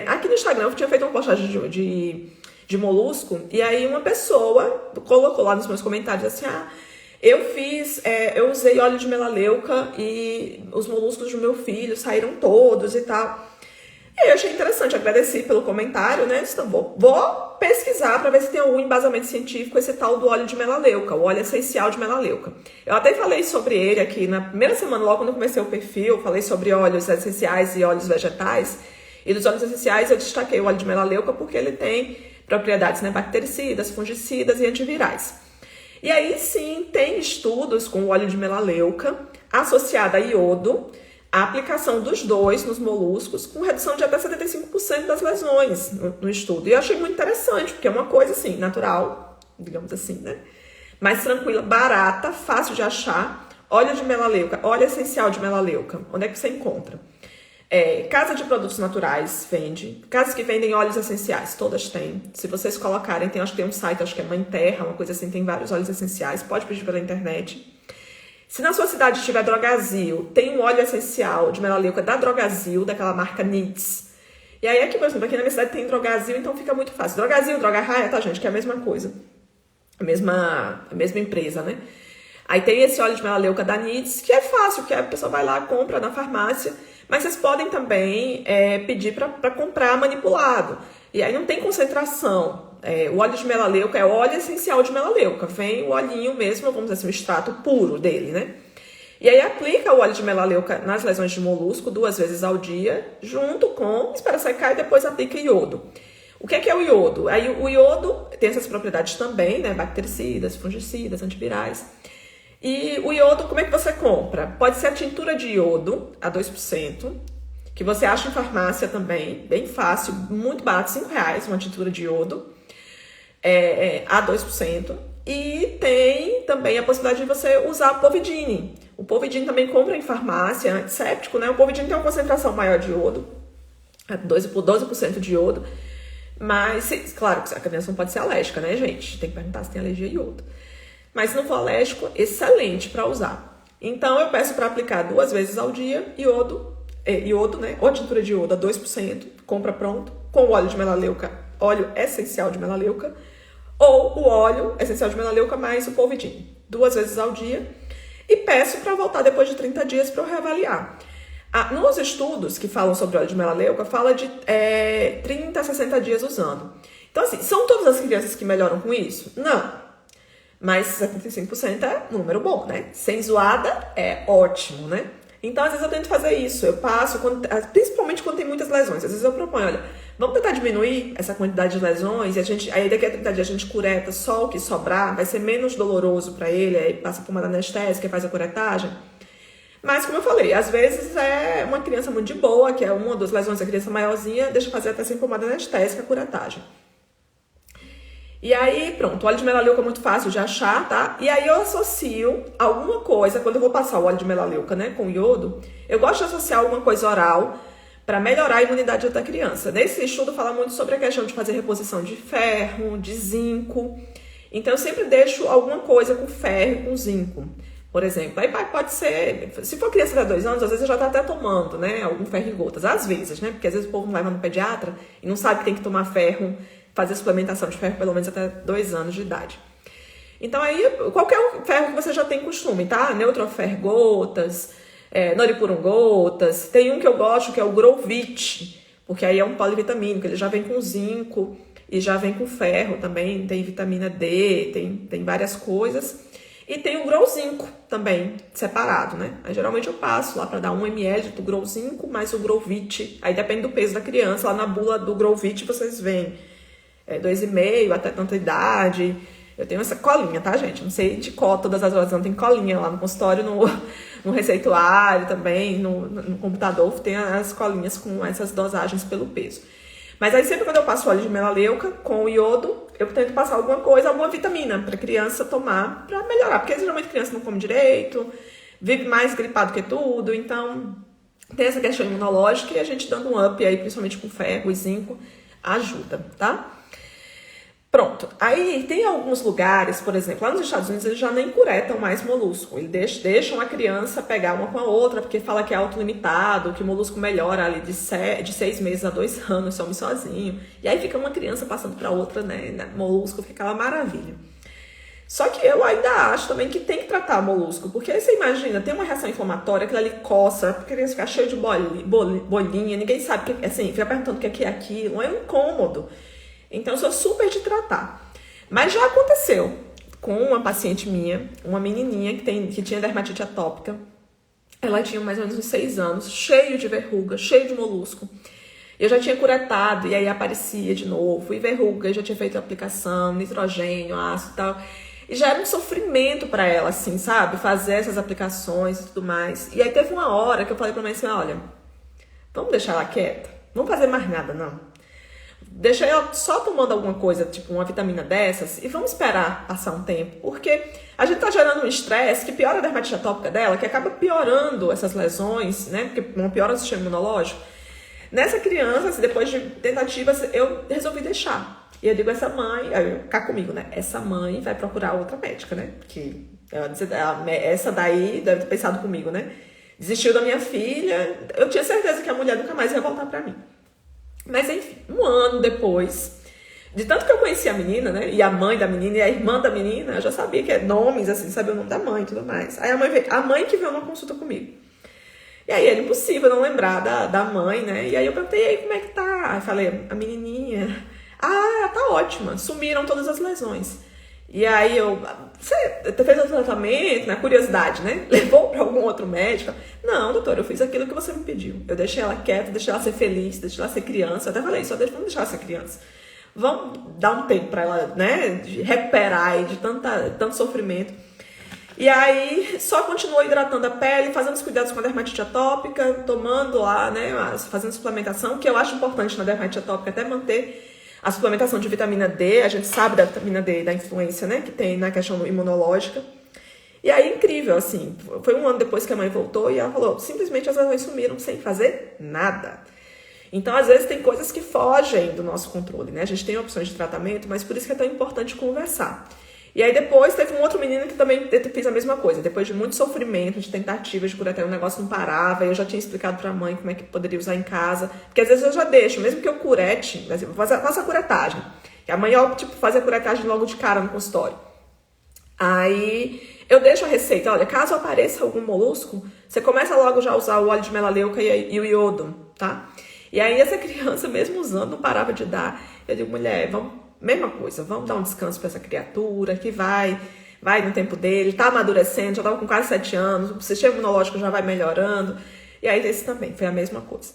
aqui no Instagram eu tinha feito uma postagem de molusco, e aí uma pessoa colocou lá nos meus comentários assim, eu usei óleo de melaleuca e os moluscos do meu filho saíram todos e tal. E aí eu achei interessante, agradeci pelo comentário, né? Então vou pesquisar para ver se tem algum embasamento científico esse tal do óleo de melaleuca, o óleo essencial de melaleuca. Eu até falei sobre ele aqui na primeira semana, logo quando eu comecei o perfil, falei sobre óleos essenciais e óleos vegetais. E dos óleos essenciais eu destaquei o óleo de melaleuca porque ele tem propriedades, né, bactericidas, fungicidas e antivirais. E aí sim, tem estudos com o óleo de melaleuca associado a iodo, a aplicação dos dois nos moluscos com redução de até 75% das lesões no estudo. E eu achei muito interessante, porque é uma coisa assim, natural, digamos assim, né? Mais tranquila, barata, fácil de achar. Óleo de melaleuca, óleo essencial de melaleuca. Onde é que você encontra? Casa de produtos naturais vende. Casas que vendem óleos essenciais, todas têm. Se vocês colocarem, acho que tem um site, acho que é Mãe Terra, uma coisa assim, tem vários óleos essenciais. Pode pedir pela internet. Se na sua cidade tiver Drogazil, tem um óleo essencial de melaleuca da Drogazil, daquela marca NITS. E aí aqui, por exemplo, aqui na minha cidade tem Drogazil, então fica muito fácil. Drogazil, Drogarraia, tá, gente? Que é a mesma coisa. A mesma empresa, né? Aí tem esse óleo de melaleuca da NITS, que é fácil, que a pessoa vai lá, compra na farmácia. Mas vocês podem também pedir para comprar manipulado. E aí não tem concentração. O óleo de melaleuca é o óleo essencial de melaleuca. Vem o olhinho mesmo, vamos dizer assim, o extrato puro dele, né? E aí aplica o óleo de melaleuca nas lesões de molusco 2 vezes ao dia, junto com, espera secar e depois aplica iodo. O que é o iodo? Aí o iodo tem essas propriedades também, né? Bactericidas, fungicidas, antivirais. E o iodo, como é que você compra? Pode ser a tintura de iodo, a 2%, que você acha em farmácia também, bem fácil, muito barato, R$5 uma tintura de iodo, a 2%. E tem também a possibilidade de você usar Povidone. O Povidone também compra em farmácia, antisséptico, né? O Povidone tem uma concentração maior de iodo, 12% de iodo. Mas, claro, a criança não pode ser alérgica, né, gente? Tem que perguntar se tem alergia a iodo. Mas se não for alérgico, excelente para usar. Então, eu peço para aplicar 2 vezes ao dia, iodo, né? Ou tintura de iodo a 2%, compra pronto, com o óleo de melaleuca, óleo essencial de melaleuca, ou o óleo essencial de melaleuca mais o Povidone, 2 vezes ao dia. E peço para voltar depois de 30 dias para eu reavaliar. Nos estudos que falam sobre óleo de melaleuca, fala de 30 a 60 dias usando. Então, assim, são todas as crianças que melhoram com isso? Não. Mas 75% é um número bom, né? Sem zoada é ótimo, né? Então, às vezes eu tento fazer isso. Eu passo, principalmente quando tem muitas lesões. Às vezes eu proponho, olha, vamos tentar diminuir essa quantidade de lesões e aí daqui a 30 dias a gente cureta só o que sobrar, vai ser menos doloroso para ele, aí passa por uma anestésica e faz a curetagem. Mas, como eu falei, às vezes é uma criança muito de boa, que é uma das lesões da criança maiorzinha, deixa fazer até sem pomada anestésica a curetagem. E aí, pronto, o óleo de melaleuca é muito fácil de achar, tá? E aí eu associo alguma coisa, quando eu vou passar o óleo de melaleuca, né, com iodo, eu gosto de associar alguma coisa oral para melhorar a imunidade da criança. Nesse estudo fala muito sobre a questão de fazer reposição de ferro, de zinco. Então eu sempre deixo alguma coisa com ferro e com zinco. Por exemplo, aí pode ser, se for criança de 2 anos, às vezes já tá até tomando, né, algum ferro em gotas. Às vezes, né, porque às vezes o povo não leva no pediatra e não sabe que tem que tomar ferro, fazer suplementação de ferro pelo menos até 2 anos de idade. Então aí, qualquer ferro que você já tem costume, tá? Neutrofer gotas, Noripurum gotas. Tem um que eu gosto, que é o Grovit, porque aí é um polivitamínico, ele já vem com zinco e já vem com ferro também, tem vitamina D, tem várias coisas. E tem o Growzinco também, separado, né? Aí geralmente eu passo lá para dar 1 ml do Growzinco mais o Grovit. Aí depende do peso da criança, lá na bula do Grovit vocês veem 2,5 até tanta idade. Eu tenho essa colinha, tá, gente? Não sei de qual todas as horas, não tem colinha lá no consultório, no receituário também, no computador, tem as colinhas com essas dosagens pelo peso. Mas aí sempre quando eu passo óleo de melaleuca com o iodo, eu tento passar alguma coisa, alguma vitamina pra criança tomar pra melhorar. Porque geralmente criança não come direito, vive mais gripado que tudo, então tem essa questão imunológica e a gente dando um up aí, principalmente com ferro e zinco, ajuda, tá? Pronto. Aí tem alguns lugares, por exemplo, lá nos Estados Unidos eles já nem curetam mais molusco. Eles deixam a criança pegar uma com a outra, porque fala que é autolimitado, que o molusco melhora ali de 6 meses a 2 anos, some sozinho. E aí fica uma criança passando para outra, né? Molusco, fica aquela maravilha. Só que eu ainda acho também que tem que tratar molusco, porque aí você imagina, tem uma reação inflamatória, aquilo ali coça, a criança fica cheia de bolinha, ninguém sabe, assim, fica perguntando o que é aquilo, é um incômodo. Então, eu sou super de tratar. Mas já aconteceu com uma paciente minha, uma menininha que tinha dermatite atópica. Ela tinha mais ou menos uns 6 anos, cheio de verruga, cheio de molusco. Eu já tinha curetado e aí aparecia de novo. E verruga, eu já tinha feito aplicação, nitrogênio, ácido e tal. E já era um sofrimento pra ela, assim, sabe? Fazer essas aplicações e tudo mais. E aí teve uma hora que eu falei pra mãe assim, olha, vamos deixar ela quieta? Não vamos fazer mais nada, não. Deixa ela só tomando alguma coisa, tipo uma vitamina dessas, e vamos esperar passar um tempo. Porque a gente tá gerando um estresse que piora a dermatite atópica dela, que acaba piorando essas lesões, né? Porque não piora o sistema imunológico. Nessa criança, assim, depois de tentativas, eu resolvi deixar. E eu digo, essa mãe, aí cá comigo, né? Essa mãe vai procurar outra médica, né? Que essa daí deve ter pensado comigo, né? Desistiu da minha filha. Eu tinha certeza que a mulher nunca mais ia voltar pra mim. Mas enfim, 1 ano depois, de tanto que eu conhecia a menina, né? E a mãe da menina e a irmã da menina, eu já sabia que é nomes, assim, sabia o nome da mãe e tudo mais. Aí a mãe que veio numa consulta comigo. E aí era impossível não lembrar da mãe, né? E aí eu perguntei, e aí, como é que tá? Aí falei, a menininha, tá ótima, sumiram todas as lesões. E aí você fez o tratamento, na curiosidade, né? Levou para algum outro médico? Não, doutor, eu fiz aquilo que você me pediu. Eu deixei ela quieta, deixei ela ser feliz, deixei ela ser criança. Eu até falei, vamos deixar ela ser criança. Vamos dar um tempo para ela, né? De recuperar aí de tanto sofrimento. E aí só continuou hidratando a pele, fazendo os cuidados com a dermatite atópica, tomando lá, né? Fazendo suplementação, que eu acho importante na dermatite atópica até manter a suplementação de vitamina D, a gente sabe da vitamina D, da influência, né, que tem na questão imunológica. E aí, incrível, assim, foi 1 ano depois que a mãe voltou e ela falou, simplesmente as lesões sumiram sem fazer nada. Então, às vezes, tem coisas que fogem do nosso controle, né? A gente tem opções de tratamento, mas por isso que é tão importante conversar. E aí depois teve um outro menino que também fez a mesma coisa. Depois de muito sofrimento, de tentativas de curetar, o negócio não parava. E eu já tinha explicado pra mãe como é que poderia usar em casa. Porque às vezes eu já deixo, mesmo que eu curete, eu faço a curetagem. E a mãe opta por fazer a curetagem logo de cara no consultório. Aí eu deixo a receita. Olha, caso apareça algum molusco, você começa logo já a usar o óleo de melaleuca e o iodo, tá? E aí essa criança, mesmo usando, não parava de dar. Eu digo, mulher, mesma coisa, vamos dar um descanso para essa criatura que vai no tempo dele, tá amadurecendo, já tava com quase 7 anos, o sistema imunológico já vai melhorando. E aí esse também foi a mesma coisa.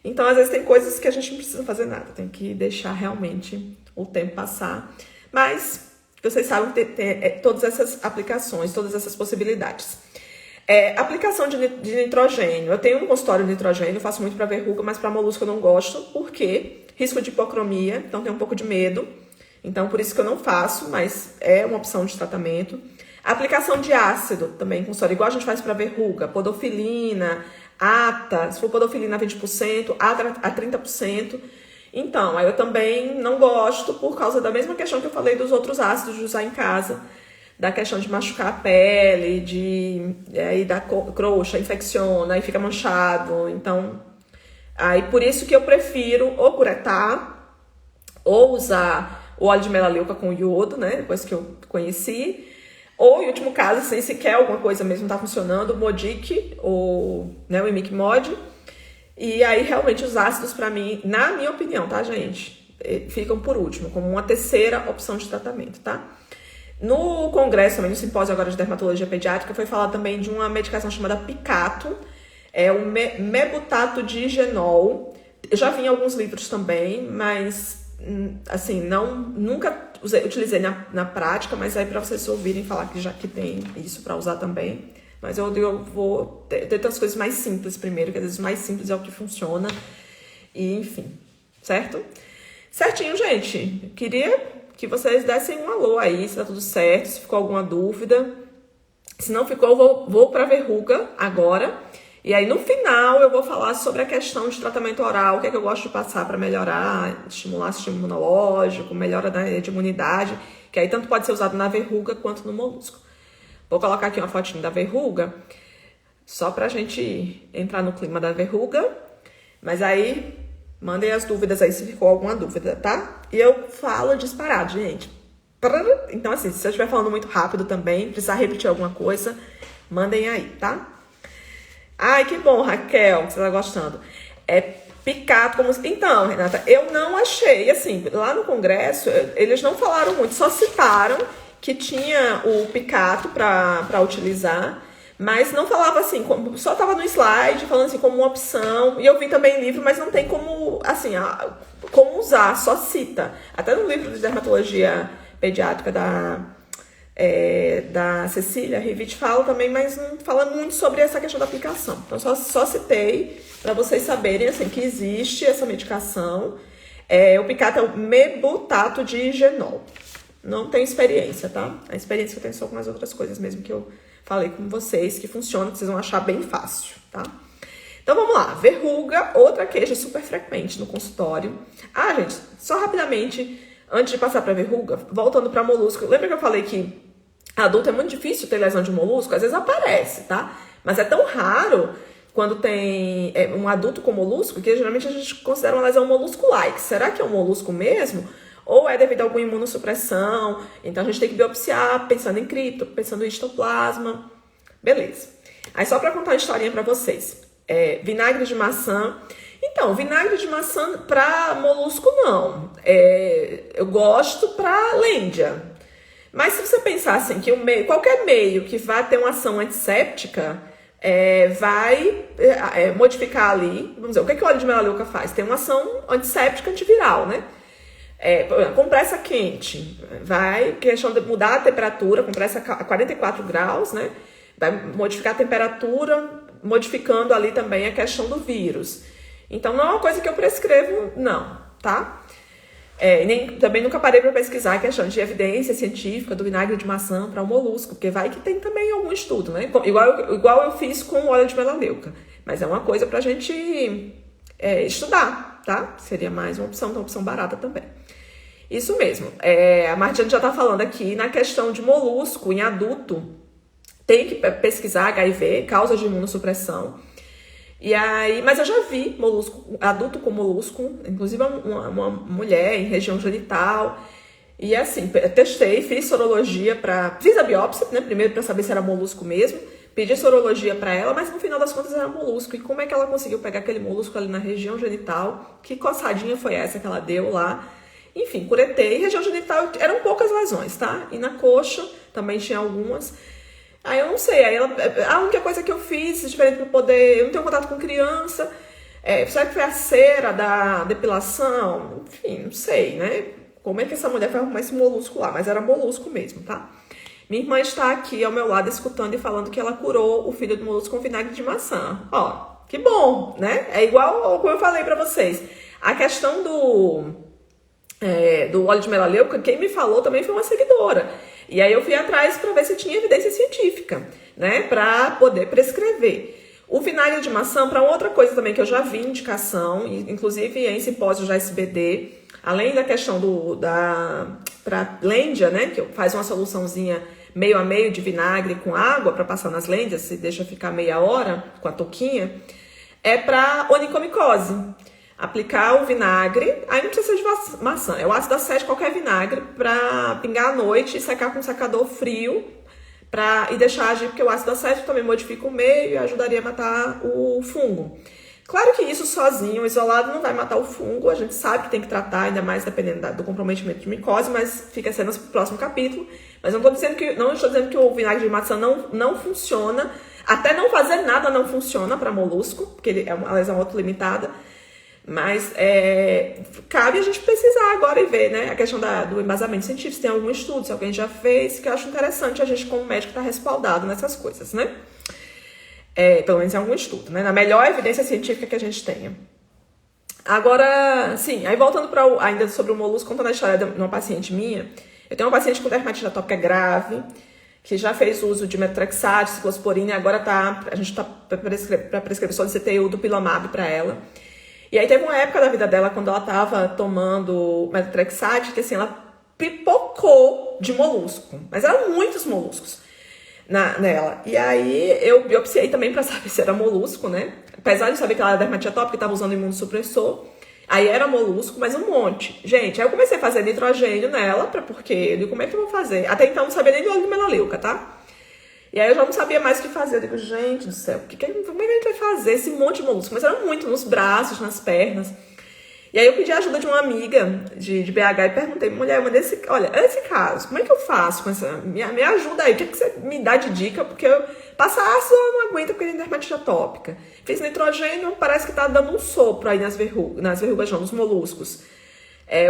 Então, às vezes tem coisas que a gente não precisa fazer nada, tem que deixar realmente o tempo passar. Mas vocês sabem que tem todas essas aplicações, todas essas possibilidades. Aplicação de nitrogênio. Eu tenho um consultório de nitrogênio, eu faço muito para verruga, mas para molusco eu não gosto, porque risco de hipocromia, então tenho um pouco de medo. Então, por isso que eu não faço, mas é uma opção de tratamento. Aplicação de ácido também, consultório, igual a gente faz para verruga, podofilina, ata, se for podofilina 20%, ata a 30%. Então, aí eu também não gosto por causa da mesma questão que eu falei dos outros ácidos de usar em casa, da questão de machucar a pele, aí da crosta, infecciona, aí fica manchado. Então, aí por isso que eu prefiro ou curetar, ou usar o óleo de melaleuca com iodo, né? Depois que eu conheci. Ou, em último caso, sem sequer alguma coisa mesmo tá funcionando, o Modic, ou né, o Imic Mod. E aí, realmente, os ácidos, pra mim, na minha opinião, tá, gente? Ficam por último, como uma terceira opção de tratamento, tá? No congresso, também no simpósio agora de dermatologia pediátrica, foi falar também de uma medicação chamada Picato, o mebutato digenol. Eu já vi em alguns livros também, mas assim, nunca utilizei na prática, mas aí para vocês ouvirem falar que tem isso para usar também. Mas eu vou ter as coisas mais simples primeiro, que às vezes o mais simples é o que funciona. E enfim, certo? Certinho, gente. Queria que vocês dessem um alô aí, se tá tudo certo, se ficou alguma dúvida. Se não ficou, eu vou pra verruga agora. E aí, no final, eu vou falar sobre a questão de tratamento oral, o que é que eu gosto de passar para melhorar, estimular o sistema imunológico, melhora de imunidade, que aí tanto pode ser usado na verruga quanto no molusco. Vou colocar aqui uma fotinha da verruga, só pra gente entrar no clima da verruga. Mas aí, mandem as dúvidas aí se ficou alguma dúvida, tá? E eu falo disparado, gente. Então, assim, se eu estiver falando muito rápido também, precisar repetir alguma coisa, mandem aí, tá? Ai, que bom, Raquel, que você tá gostando. É picato como... Então, Renata, eu não achei, assim, lá no congresso, eles não falaram muito, só citaram que tinha o picato pra utilizar, mas não falava assim, só tava no slide, falando assim, como uma opção, e eu vi também livro, mas não tem como, assim, como usar, só cita. Até no livro de dermatologia pediátrica da Cecília Rivit fala também, mas não fala muito sobre essa questão da aplicação. Então, só citei para vocês saberem assim, que existe essa medicação. O picato é o mebutato de genol. Não tenho experiência, tá? A experiência que eu tenho só com as outras coisas mesmo que eu falei com vocês, que funciona, que vocês vão achar bem fácil, tá? Então, vamos lá. Verruga, outra queixa super frequente no consultório. Gente, só rapidamente, antes de passar para verruga, voltando para molusco. Lembra que eu falei que adulto é muito difícil ter lesão de molusco? Às vezes aparece, tá? Mas é tão raro quando tem um adulto com molusco que geralmente a gente considera uma lesão molusco-like. Será que é um molusco mesmo? Ou é devido a alguma imunossupressão? Então a gente tem que biopsiar pensando em cripto, pensando em histoplasma. Beleza. Aí só para contar uma historinha para vocês. Vinagre de maçã. Então, vinagre de maçã para molusco não. Eu gosto para lêndia. Mas se você pensar assim, que qualquer meio que vá ter uma ação antisséptica vai modificar ali, vamos dizer, o que o óleo de melaleuca faz? Tem uma ação antisséptica antiviral, né? Compressa quente, vai, questão de mudar a temperatura, compressa a 44 graus, né? Vai modificar a temperatura, modificando ali também a questão do vírus. Então, não é uma coisa que eu prescrevo, não, tá? Também nunca parei para pesquisar a questão de evidência científica do vinagre de maçã para o molusco, porque vai que tem também algum estudo, né? Igual eu fiz com o óleo de melaleuca. Mas é uma coisa para a gente estudar, tá? Seria mais uma opção barata também. Isso mesmo. A Martiane já está falando aqui na questão de molusco em adulto. Tem que pesquisar HIV, causas de imunossupressão. E aí, mas eu já vi adulto com molusco, inclusive uma mulher em região genital. E assim, testei, fiz sorologia fiz a biópsia, né, primeiro para saber se era molusco mesmo. Pedi sorologia para ela, mas no final das contas era molusco. E como é que ela conseguiu pegar aquele molusco ali na região genital? Que coçadinha foi essa que ela deu lá? Enfim, curetei. Região genital eram poucas lesões, tá? E na coxa também tinha algumas. Aí eu não sei, a única coisa que eu fiz, diferente para poder... Eu não tenho contato com criança. Será que foi a cera da depilação? Enfim, não sei, né? Como é que essa mulher foi arrumar esse molusco lá? Mas era molusco mesmo, tá? Minha irmã está aqui ao meu lado escutando e falando que ela curou o filho do molusco com vinagre de maçã. Ó, que bom, né? É igual como eu falei para vocês. A questão do óleo de melaleuca, quem me falou também foi uma seguidora. E aí eu fui atrás para ver se tinha evidência científica, né, para poder prescrever. O vinagre de maçã, para outra coisa também que eu já vi indicação, inclusive em simpósio da SBD, além da questão para lêndia, né, que faz uma soluçãozinha meio a meio de vinagre com água para passar nas lêndias, e deixa ficar meia hora com a touquinha, é para onicomicose. Aplicar o vinagre, aí não precisa ser de maçã, é o ácido acético, qualquer vinagre, para pingar à noite e secar com um secador frio e deixar agir, porque o ácido acético também modifica o meio e ajudaria a matar o fungo. Claro que isso sozinho, isolado, não vai matar o fungo, a gente sabe que tem que tratar, ainda mais dependendo do comprometimento de micose, mas fica sendo no próximo capítulo. Mas não estou dizendo que o vinagre de maçã não funciona, até não fazer nada não funciona para molusco, porque ele é uma lesão autolimitada. Mas cabe a gente pesquisar agora e ver, né, a questão do embasamento científico, se tem algum estudo, se alguém já fez, que eu acho interessante a gente, como médico, estar respaldado nessas coisas, né? Pelo menos em algum estudo, né? Na melhor evidência científica que a gente tenha. Agora, sim, aí voltando para ainda sobre o molusco, contando a história de uma paciente minha. Eu tenho uma paciente com dermatite atópica grave, que já fez uso de metotrexate, ciclosporina, e agora a gente tá para prescrever solicitei o dupilumab para ela. E aí teve uma época da vida dela, quando ela tava tomando metotrexate, que assim, ela pipocou de molusco. Mas eram muitos moluscos nela. E aí eu biopsiei também pra saber se era molusco, né? Apesar de saber que ela era dermatite atópica e tava usando imunossupressor. Aí era molusco, mas um monte. Gente, aí eu comecei a fazer nitrogênio nela, porque como é que eu vou fazer? Até então eu não sabia nem do óleo de melaleuca, tá? E aí eu já não sabia mais o que fazer. Eu digo, gente do céu, como é que a gente vai fazer esse monte de molusco? Mas era muito, nos braços, nas pernas. E aí eu pedi a ajuda de uma amiga de BH e perguntei, mulher, olha, esse caso, como é que eu faço com essa... Me ajuda aí, o que você me dá de dica? Porque passar ácido eu não aguento porque tem dermatite atópica. Fiz nitrogênio, parece que tá dando um sopro aí nas verrugas não, nos moluscos.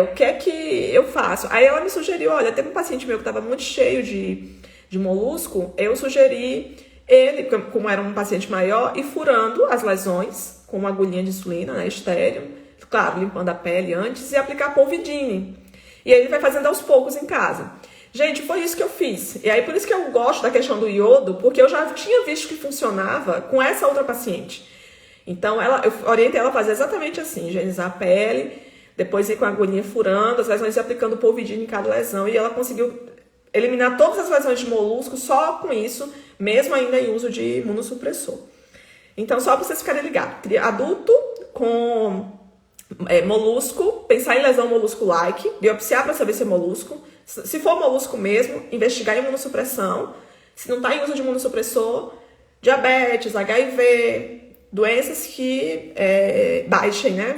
O que é que eu faço? Aí ela me sugeriu, olha, teve um paciente meu que tava muito cheio de molusco, eu sugeri ele, como era um paciente maior, ir furando as lesões com uma agulhinha de insulina, né, estéreo, claro, limpando a pele antes, e aplicar polvidine. E aí ele vai fazendo aos poucos em casa. Gente, foi isso que eu fiz. E aí por isso que eu gosto da questão do iodo, porque eu já tinha visto que funcionava com essa outra paciente. Então eu orientei ela a fazer exatamente assim, higienizar a pele, depois ir com a agulhinha furando as lesões e aplicando polvidine em cada lesão. E ela conseguiu eliminar todas as lesões de molusco só com isso, mesmo ainda em uso de imunossupressor. Então, só para vocês ficarem ligados. Adulto com molusco, pensar em lesão molusco-like, biopsiar para saber se é molusco. Se for molusco mesmo, investigar em imunossupressão. Se não está em uso de imunossupressor, diabetes, HIV, doenças que baixem, né,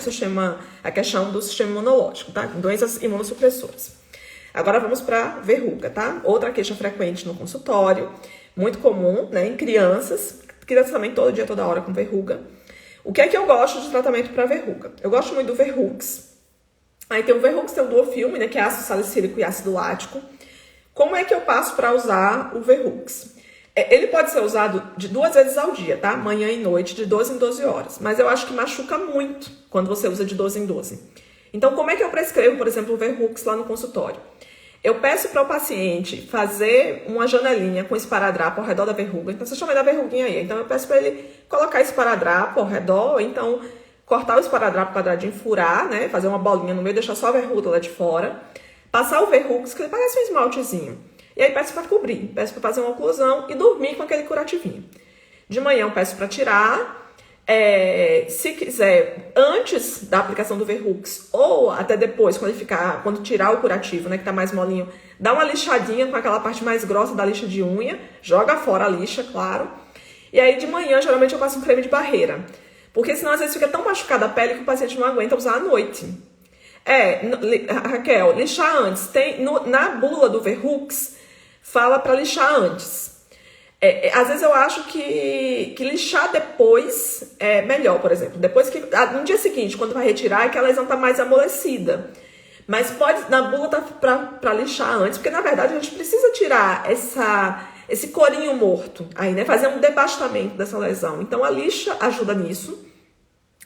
a questão do sistema imunológico, tá? Doenças imunossupressoras. Agora vamos para verruga, tá? Outra queixa frequente no consultório, muito comum, né, em crianças também todo dia, toda hora com verruga. O que é que eu gosto de tratamento para verruga? Eu gosto muito do Verrux. Aí tem o Verrux, tem o Duofilme, né, que é ácido salicílico e ácido lático. Como é que eu passo para usar o Verrux? Ele pode ser usado de 2 vezes ao dia, tá? Manhã e noite, de 12 em 12 horas. Mas eu acho que machuca muito quando você usa de 12 em 12. Então, como é que eu prescrevo, por exemplo, o Verrux lá no consultório? Eu peço para o paciente fazer uma janelinha com esparadrapo ao redor da verruga. Então, vocês chamam da verruguinha aí. Então, eu peço para ele colocar esparadrapo ao redor, ou então cortar o esparadrapo quadradinho, furar, né? Fazer uma bolinha no meio, deixar só a verruga lá de fora. Passar o Verrux, que ele parece um esmaltezinho. E aí peço para cobrir, peço para fazer uma oclusão e dormir com aquele curativinho. De manhã eu peço para tirar. Se quiser, antes da aplicação do Verrux ou até depois, quando tirar o curativo, né, que tá mais molinho, dá uma lixadinha com aquela parte mais grossa da lixa de unha, joga fora a lixa, claro. E aí de manhã, geralmente eu passo um creme de barreira, porque senão às vezes fica tão machucada a pele que o paciente não aguenta usar à noite. Raquel, lixar antes. Na bula do Verrux, fala para lixar antes. Às vezes eu acho que lixar depois é melhor, por exemplo. Depois que no dia seguinte, quando vai retirar, é que a lesão tá mais amolecida. Mas na bula tá pra lixar antes, porque na verdade a gente precisa tirar esse corinho morto aí, né? Fazer um debastamento dessa lesão. Então a lixa ajuda nisso,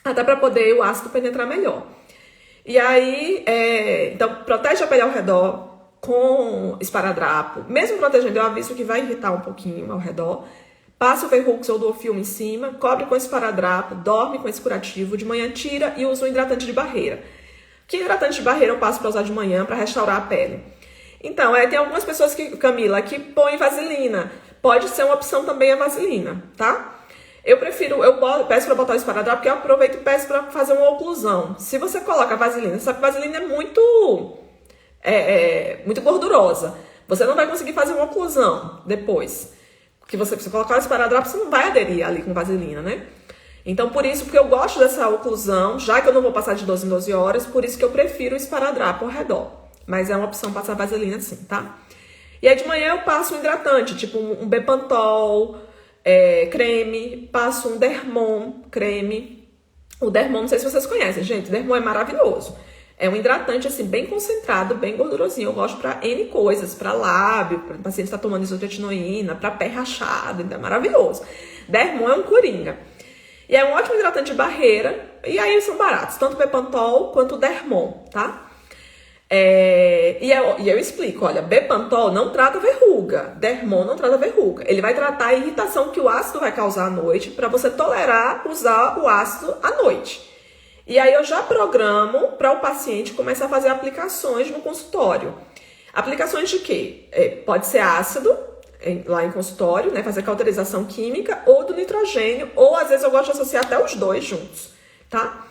até para poder o ácido penetrar melhor. E aí, então protege a pele ao redor com esparadrapo, mesmo protegendo, eu aviso que vai irritar um pouquinho ao redor. Passa o Verrux ou Duofilme em cima, cobre com esparadrapo, dorme com esse curativo, de manhã tira e usa um hidratante de barreira. Que hidratante de barreira eu passo para usar de manhã para restaurar a pele? Então, tem algumas pessoas Camila, que põem vaselina. Pode ser uma opção também a vaselina, tá? Eu peço para botar o esparadrapo, porque eu aproveito e peço para fazer uma oclusão. Se você coloca vaselina, sabe que vaselina é muito gordurosa. Você não vai conseguir fazer uma oclusão depois. Porque você colocar o esparadrapo, você não vai aderir ali com vaselina, né? Então, por isso, porque eu gosto dessa oclusão, já que eu não vou passar de 12 em 12 horas, por isso que eu prefiro o esparadrapo ao redor. Mas é uma opção passar vaselina sim, tá? E aí de manhã eu passo um hidratante, tipo um Bepantol, creme, passo um Dermon, creme. O Dermon, não sei se vocês conhecem, gente, o Dermon é maravilhoso. É um hidratante, assim, bem concentrado, bem gordurosinho. Eu gosto pra N coisas, pra lábio, pra paciente que tá tomando isotretinoína, pra pé rachado, então é maravilhoso. Dermon é um coringa. E é um ótimo hidratante de barreira, e aí são baratos, tanto o Bepantol quanto o Dermon, tá? E eu explico, olha, Bepantol não trata verruga, Dermon não trata verruga. Ele vai tratar a irritação que o ácido vai causar à noite, para você tolerar usar o ácido à noite. E aí eu já programo para o paciente começar a fazer aplicações no consultório. Aplicações de quê? Pode ser ácido, lá em consultório, né, fazer cauterização química, ou do nitrogênio, ou às vezes eu gosto de associar até os dois juntos, tá?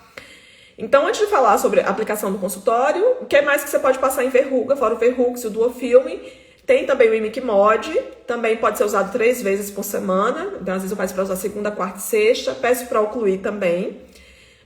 Então, antes de falar sobre a aplicação do consultório, o que mais que você pode passar em verruga, fora o Verrux e o Duofilme, tem também o Imic Mod, também pode ser usado 3 vezes por semana, então às vezes eu peço para usar segunda, quarta e sexta, peço para ocluir também,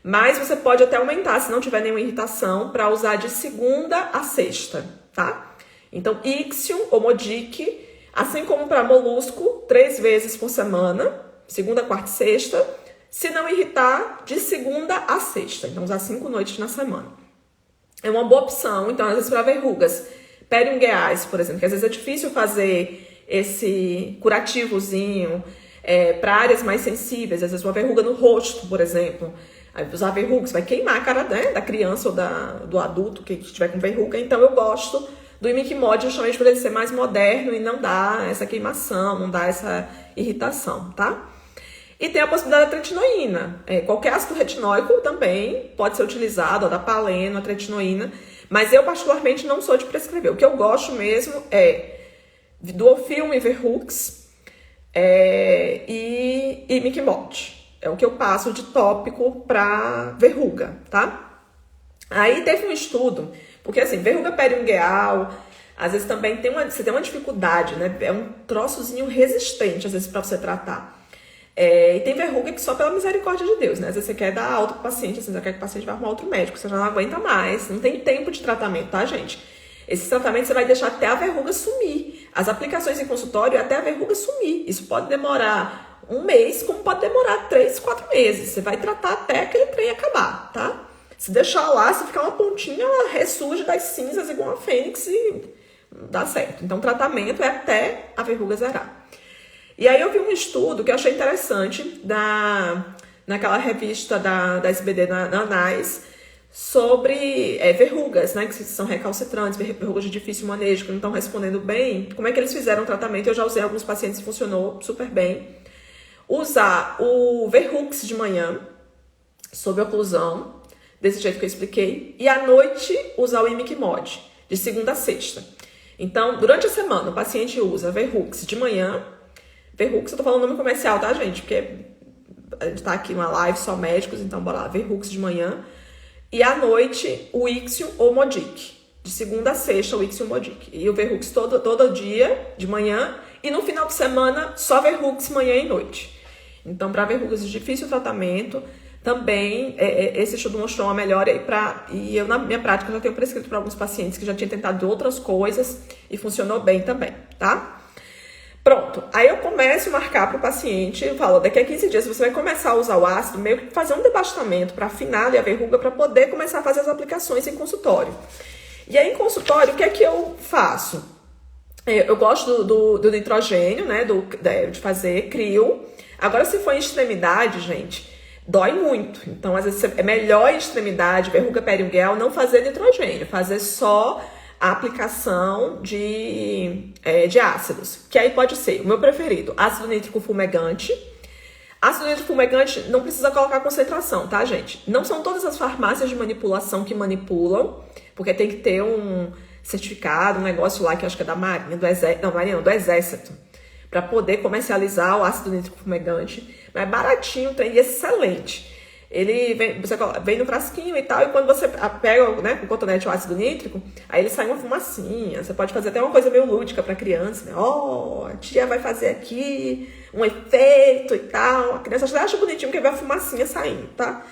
mas você pode até aumentar, se não tiver nenhuma irritação, para usar de segunda a sexta, tá? Então, Ixium ou Modic, assim como para molusco, 3 vezes por semana, segunda, quarta e sexta, se não irritar, de segunda a sexta. Então, usar 5 noites na semana. É uma boa opção, então, às vezes para verrugas periungueais, por exemplo, que às vezes é difícil fazer esse curativozinho para áreas mais sensíveis, às vezes uma verruga no rosto, por exemplo. Aí, usar verrugas vai queimar a cara, né, da criança ou do adulto que estiver com verruga. Então, eu gosto do Imic Mod, justamente por ele ser mais moderno e não dar essa queimação, não dar essa irritação, tá? E tem a possibilidade da tretinoína. Qualquer ácido retinóico também pode ser utilizado, a da Paleno, a tretinoína, mas eu particularmente não sou de prescrever. O que eu gosto mesmo é Duofilme, Verrux e Imic Mod. É o que eu passo de tópico para verruga, tá? Aí teve um estudo, porque assim, verruga periungueal, às vezes também você tem uma dificuldade, né? É um troçozinho resistente, às vezes, para você tratar. E tem verruga que só pela misericórdia de Deus, né? Às vezes você quer dar alta pro paciente, você já quer que o paciente vá arrumar outro médico, você já não aguenta mais, não tem tempo de tratamento, tá, gente? Esse tratamento você vai deixar até a verruga sumir. As aplicações em consultório é até a verruga sumir. Isso pode demorar 1 mês, como pode demorar 3, 4 meses. Você vai tratar até aquele trem acabar, tá? Se deixar lá, se ficar uma pontinha, ela ressurge das cinzas igual a fênix e dá certo. Então, o tratamento é até a verruga zerar. E aí eu vi um estudo que eu achei interessante naquela revista da SBD na Anais sobre verrugas, né, que são recalcitrantes, verrugas de difícil manejo, que não estão respondendo bem. Como é que eles fizeram o tratamento? Eu já usei alguns pacientes e funcionou super bem. Usar o Verrux de manhã, sob oclusão, desse jeito que eu expliquei, e à noite usar o Imic Mod, de segunda a sexta. Então, durante a semana, o paciente usa Verrux de manhã. Verrux, eu tô falando nome comercial, tá, gente? Porque a gente tá aqui numa live só médicos, então bora lá, Verrux de manhã. E à noite, o Ixium ou Modic. De segunda a sexta, o Ixium Modic. E o Verrux todo dia, de manhã. E no final de semana, só Verrux manhã e noite. Então, para verrugas de difícil tratamento, também esse estudo mostrou uma melhora. E eu, na minha prática, já tenho prescrito para alguns pacientes que já tinham tentado outras coisas e funcionou bem também, tá? Pronto, aí eu começo a marcar para o paciente, eu falo, daqui a 15 dias você vai começar a usar o ácido, meio que fazer um debaixamento para afinar ali a verruga, para poder começar a fazer as aplicações em consultório. E aí em consultório, o que é que eu faço? Eu gosto do nitrogênio, né, de fazer crio. Agora, se for em extremidade, gente, dói muito. Então, às vezes, é melhor em extremidade, verruga periungueal, não fazer nitrogênio, fazer só a aplicação de ácidos, que aí pode ser o meu preferido, ácido nítrico fumegante. Ácido nítrico fumegante não precisa colocar concentração, tá, gente? Não são todas as farmácias de manipulação que manipulam, porque tem que ter um certificado, um negócio lá que eu acho que é da Marinha, do Exército, para poder comercializar o ácido nítrico fumegante. Mas é baratinho, tem excelente. Ele vem no frasquinho e tal, e quando você pega, né, com o cotonete o ácido nítrico, aí ele sai uma fumacinha. Você pode fazer até uma coisa meio lúdica pra criança, né? A tia vai fazer aqui um efeito e tal. A criança já acha bonitinho porque vê a fumacinha saindo, tá?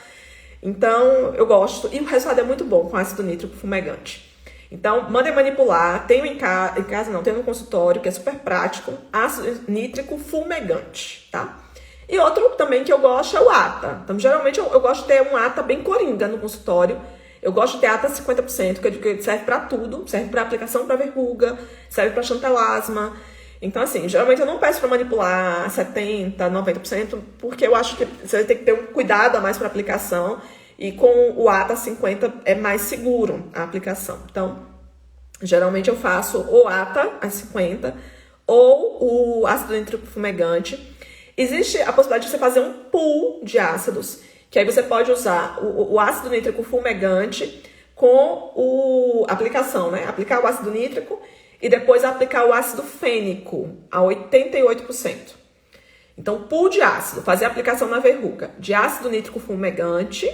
Então, eu gosto. E o resultado é muito bom com ácido nítrico fumegante. Então, mandem manipular. Tenho em casa não, tenho no consultório, que é super prático. Ácido nítrico fumegante, tá? E outro também que eu gosto é o ATA. Então, geralmente, eu gosto de ter um ATA bem coringa no consultório. Eu gosto de ter ATA 50%, que serve para tudo. Serve para aplicação para verruga, serve para chantelasma. Então, assim, geralmente eu não peço para manipular 70%, 90%, porque eu acho que você tem que ter um cuidado a mais para aplicação. E com o ATA 50 é mais seguro a aplicação. Então, geralmente eu faço o ATA a 50 ou o ácido nítrico fumegante. Existe a possibilidade de você fazer um pool de ácidos, que aí você pode usar o ácido nítrico fumegante com a aplicação, né? Aplicar o ácido nítrico e depois aplicar o ácido fênico a 88%. Então, pool de ácido, fazer a aplicação na verruga de ácido nítrico fumegante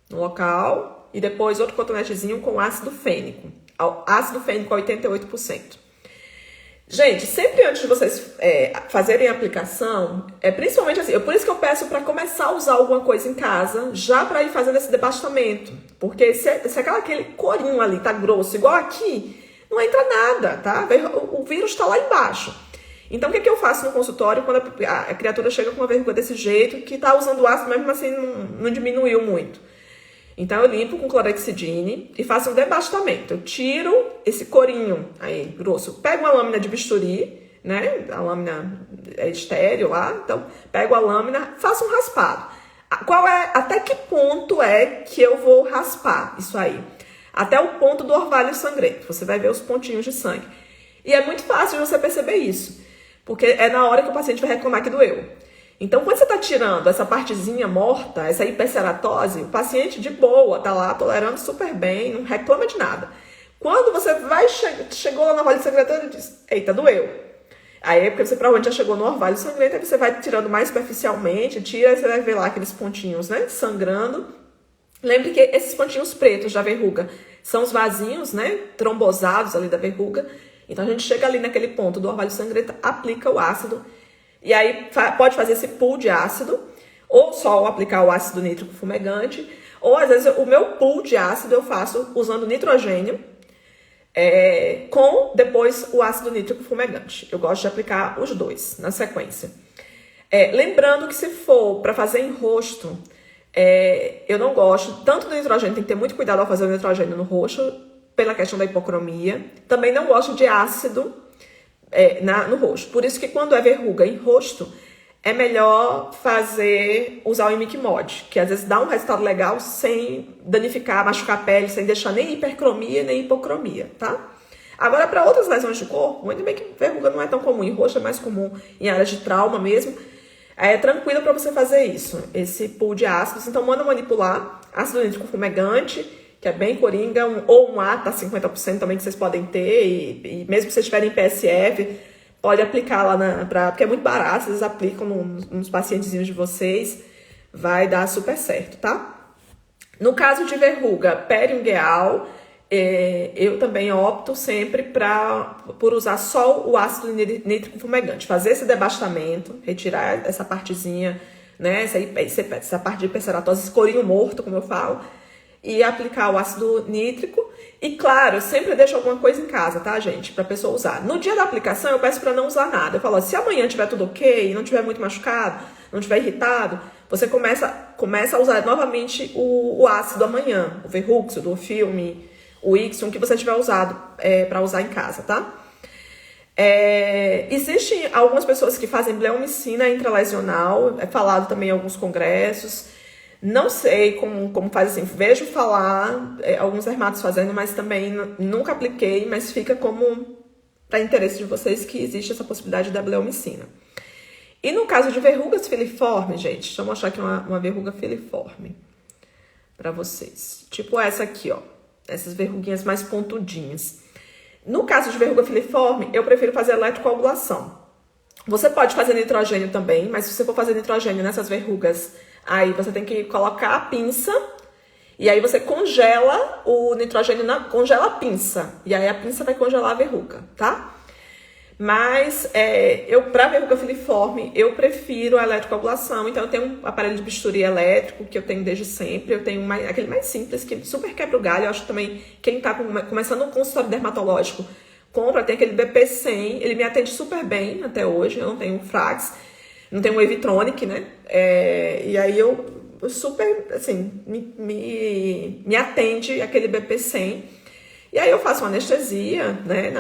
no local e depois outro cotonetezinho com ácido fênico. Ácido fênico a 88%. Gente, sempre antes de vocês fazerem a aplicação, principalmente assim, por isso que eu peço para começar a usar alguma coisa em casa, já para ir fazendo esse debastamento. Porque se aquele corinho ali tá grosso, igual aqui, não entra nada, tá? O vírus tá lá embaixo. Então, o que eu faço no consultório quando a criatura chega com uma verruga desse jeito, que tá usando ácido, mesmo assim não diminuiu muito? Então, eu limpo com clorexidine e faço um debastamento. Eu tiro esse corinho aí, grosso. Pego uma lâmina de bisturi, né? A lâmina é estéreo lá. Então, pego a lâmina, faço um raspado. Até que ponto é que eu vou raspar isso aí? Até o ponto do orvalho sangrento. Você vai ver os pontinhos de sangue. E é muito fácil de você perceber isso. Porque é na hora que o paciente vai reclamar que doeu. Então, quando você está tirando essa partezinha morta, essa hiperceratose, o paciente de boa, tá lá tolerando super bem, não reclama de nada. Quando você chegou lá no orvalho sangrento, ele diz, eita, doeu. Aí é porque você provavelmente já chegou no orvalho sangrento, aí você vai tirando mais superficialmente, tira, aí você vai ver lá aqueles pontinhos, né, sangrando. Lembre que esses pontinhos pretos da verruga são os vasinhos, né, trombosados ali da verruga. Então, a gente chega ali naquele ponto do orvalho sangrento, aplica o ácido. E aí pode fazer esse pool de ácido, ou só aplicar o ácido nítrico fumegante, ou às vezes o meu pool de ácido eu faço usando nitrogênio, com depois o ácido nítrico fumegante. Eu gosto de aplicar os dois na sequência. Lembrando que se for para fazer em rosto, eu não gosto tanto do nitrogênio, tem que ter muito cuidado ao fazer o nitrogênio no rosto, pela questão da hipocromia. Também não gosto de ácido no rosto. Por isso que quando é verruga em rosto, é melhor usar o Imiquimod, que às vezes dá um resultado legal sem danificar, machucar a pele, sem deixar nem hipercromia, nem hipocromia, tá? Agora, para outras lesões de corpo, ainda bem que verruga não é tão comum em rosto, é mais comum em áreas de trauma mesmo. É tranquilo para você fazer isso, esse pool de ácidos. Então, manda manipular ácido nítrico fumegante, que é bem coringa, ou um ATA 50% também que vocês podem ter, e mesmo que vocês tiverem PSF, pode aplicar lá, porque é muito barato, vocês aplicam nos pacientezinhos de vocês, vai dar super certo, tá? No caso de verruga periungueal, eu também opto sempre por usar só o ácido nítrico fumegante, fazer esse debastamento, retirar essa partezinha, né, essa parte de hiperceratose, esse corinho morto, como eu falo, e aplicar o ácido nítrico. E claro, eu sempre deixo alguma coisa em casa, tá, gente? Pra pessoa usar. No dia da aplicação, eu peço pra não usar nada. Eu falo, ó, se amanhã tiver tudo ok, não tiver muito machucado, não tiver irritado, você começa a usar novamente o ácido amanhã. O Verruxo, do filme, o Ixion, que você tiver usado pra usar em casa, tá? Existem algumas pessoas que fazem bleomicina intralesional, é falado também em alguns congressos. Não sei como faz assim, vejo falar alguns dermatos fazendo, mas também nunca apliquei, mas fica como para interesse de vocês que existe essa possibilidade da bleomicina. E no caso de verrugas filiformes, gente, deixa eu mostrar aqui uma verruga filiforme para vocês. Tipo essa aqui, ó, essas verruguinhas mais pontudinhas. No caso de verruga filiforme, eu prefiro fazer eletrocoagulação. Você pode fazer nitrogênio também, mas se você for fazer nitrogênio nessas verrugas, aí você tem que colocar a pinça e aí você congela o nitrogênio, congela a pinça. E aí a pinça vai congelar a verruga, tá? Mas pra verruga filiforme, eu prefiro a eletrocoagulação. Então eu tenho um aparelho de bisturi elétrico que eu tenho desde sempre. Eu tenho aquele mais simples, que super quebra o galho. Eu acho também, quem tá começando um consultório dermatológico, compra, tem aquele BP100. Ele me atende super bem até hoje. Eu não tenho Frax. Não tem um Evitronic, né? E aí eu super, assim, me atende aquele BP100, E aí eu faço uma anestesia, né,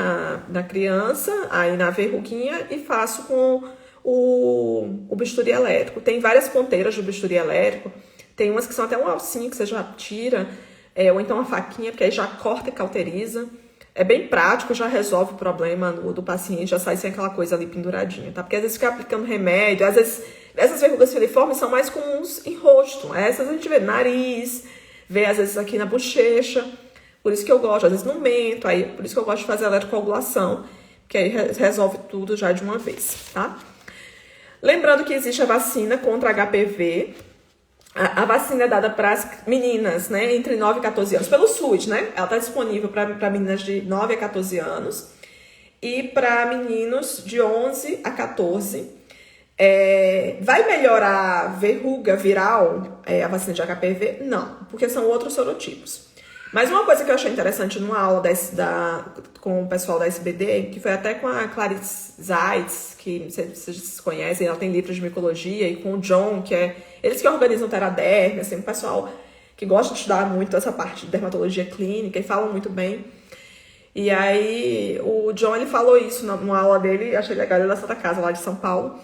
na criança, aí na verruguinha, e faço com o bisturi elétrico. Tem várias ponteiras do bisturi elétrico, tem umas que são até um alcinho que você já tira, ou então uma faquinha, porque aí já corta e cauteriza. É bem prático, já resolve o problema do paciente, já sai sem aquela coisa ali penduradinha, tá? Porque às vezes fica aplicando remédio, às vezes essas verrugas filiformes são mais comuns em rosto. Essas a gente vê no nariz, vê às vezes aqui na bochecha. Por isso que eu gosto, às vezes no mento, aí por isso que eu gosto de fazer eletrocoagulação, que aí resolve tudo já de uma vez, tá? Lembrando que existe a vacina contra HPV. A vacina é dada para as meninas, né, entre 9 e 14 anos, pelo SUS, né? Ela está disponível para meninas de 9 a 14 anos e para meninos de 11 a 14. Vai melhorar a verruga viral, a vacina de HPV? Não, porque são outros sorotipos. Mas uma coisa que eu achei interessante numa aula com o pessoal da SBD, que foi até com a Clarice Zaitz, que vocês conhecem, ela tem livros de micologia, e com o John, eles que organizam o Teraderm, assim, um pessoal que gosta de estudar muito essa parte de dermatologia clínica e falam muito bem. E aí o John, ele falou isso numa aula dele, achei legal, ele é da Santa Casa, lá de São Paulo,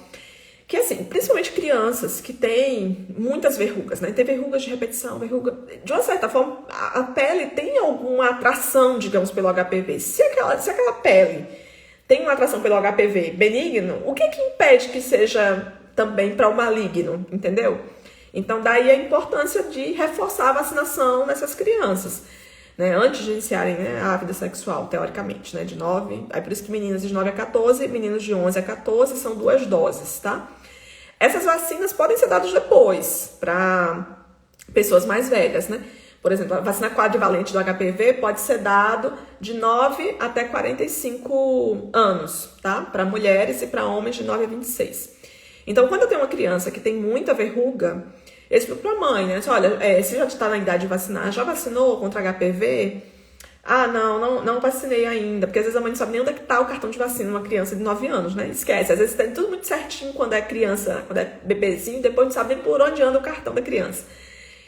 que assim, principalmente crianças que têm muitas verrugas, né? Tem verrugas de repetição, de uma certa forma, a pele tem alguma atração, digamos, pelo HPV. Se aquela pele tem uma atração pelo HPV benigno, o que impede que seja também para o maligno, entendeu? Então, daí a importância de reforçar a vacinação nessas crianças, né? Antes de iniciarem, né, a vida sexual, teoricamente, né? De 9, aí por isso que meninas de 9 a 14, meninos de 11 a 14 são 2 doses, tá? Essas vacinas podem ser dadas depois para pessoas mais velhas, né? Por exemplo, a vacina quadrivalente do HPV pode ser dado de 9 até 45 anos, tá? Para mulheres e para homens de 9 a 26. Então, quando eu tenho uma criança que tem muita verruga, eu explico para a mãe, né? Olha, você já está na idade de vacinar, já vacinou contra HPV? Ah, não vacinei ainda, porque às vezes a mãe não sabe nem onde é que tá o cartão de vacina numa criança de 9 anos, né? Esquece, às vezes tem tudo muito certinho quando é criança, quando é bebezinho, depois não sabe nem por onde anda o cartão da criança.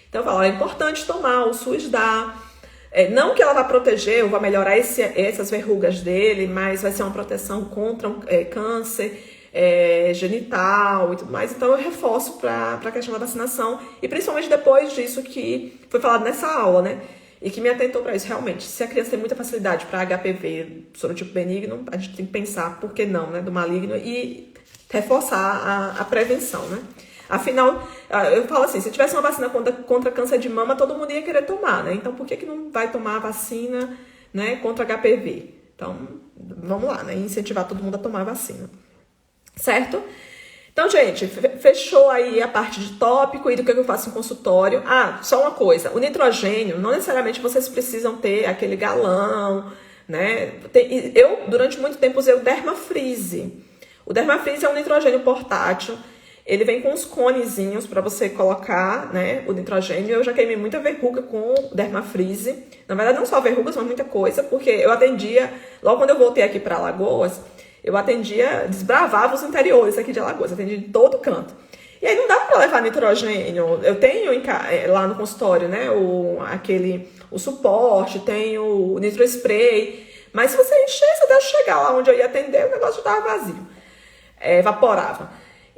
Então eu falo, é importante tomar, o SUS dá. Não que ela vá proteger ou vá melhorar essas verrugas dele, mas vai ser uma proteção contra câncer genital e tudo mais. Então eu reforço para a questão da vacinação, e principalmente depois disso que foi falado nessa aula, né? E que me atentou para isso. Realmente, se a criança tem muita facilidade para HPV, sorotipo benigno, a gente tem que pensar, por que não, né, do maligno, e reforçar a prevenção, né? Afinal, eu falo assim, se tivesse uma vacina contra câncer de mama, todo mundo ia querer tomar, né? Então, por que não vai tomar a vacina, né, contra HPV? Então, vamos lá, né? Incentivar todo mundo a tomar a vacina. Certo? Então, gente, fechou aí a parte de tópico e do que eu faço em consultório. Ah, só uma coisa, o nitrogênio, não necessariamente vocês precisam ter aquele galão, né? Eu, durante muito tempo, usei o Dermafreeze. O Dermafreeze é um nitrogênio portátil. Ele vem com uns conezinhos para você colocar, né, o nitrogênio. Eu já queimei muita verruga com o Dermafreeze. Na verdade, não só verrugas, mas muita coisa, porque eu atendia, logo quando eu voltei aqui para Alagoas, eu desbravava os interiores aqui de Alagoas, atendia em todo canto. E aí não dava para levar nitrogênio. Eu tenho lá no consultório, né, o suporte, tenho o nitrospray, mas se você enchesse até chegar lá onde eu ia atender, o negócio estava vazio, evaporava.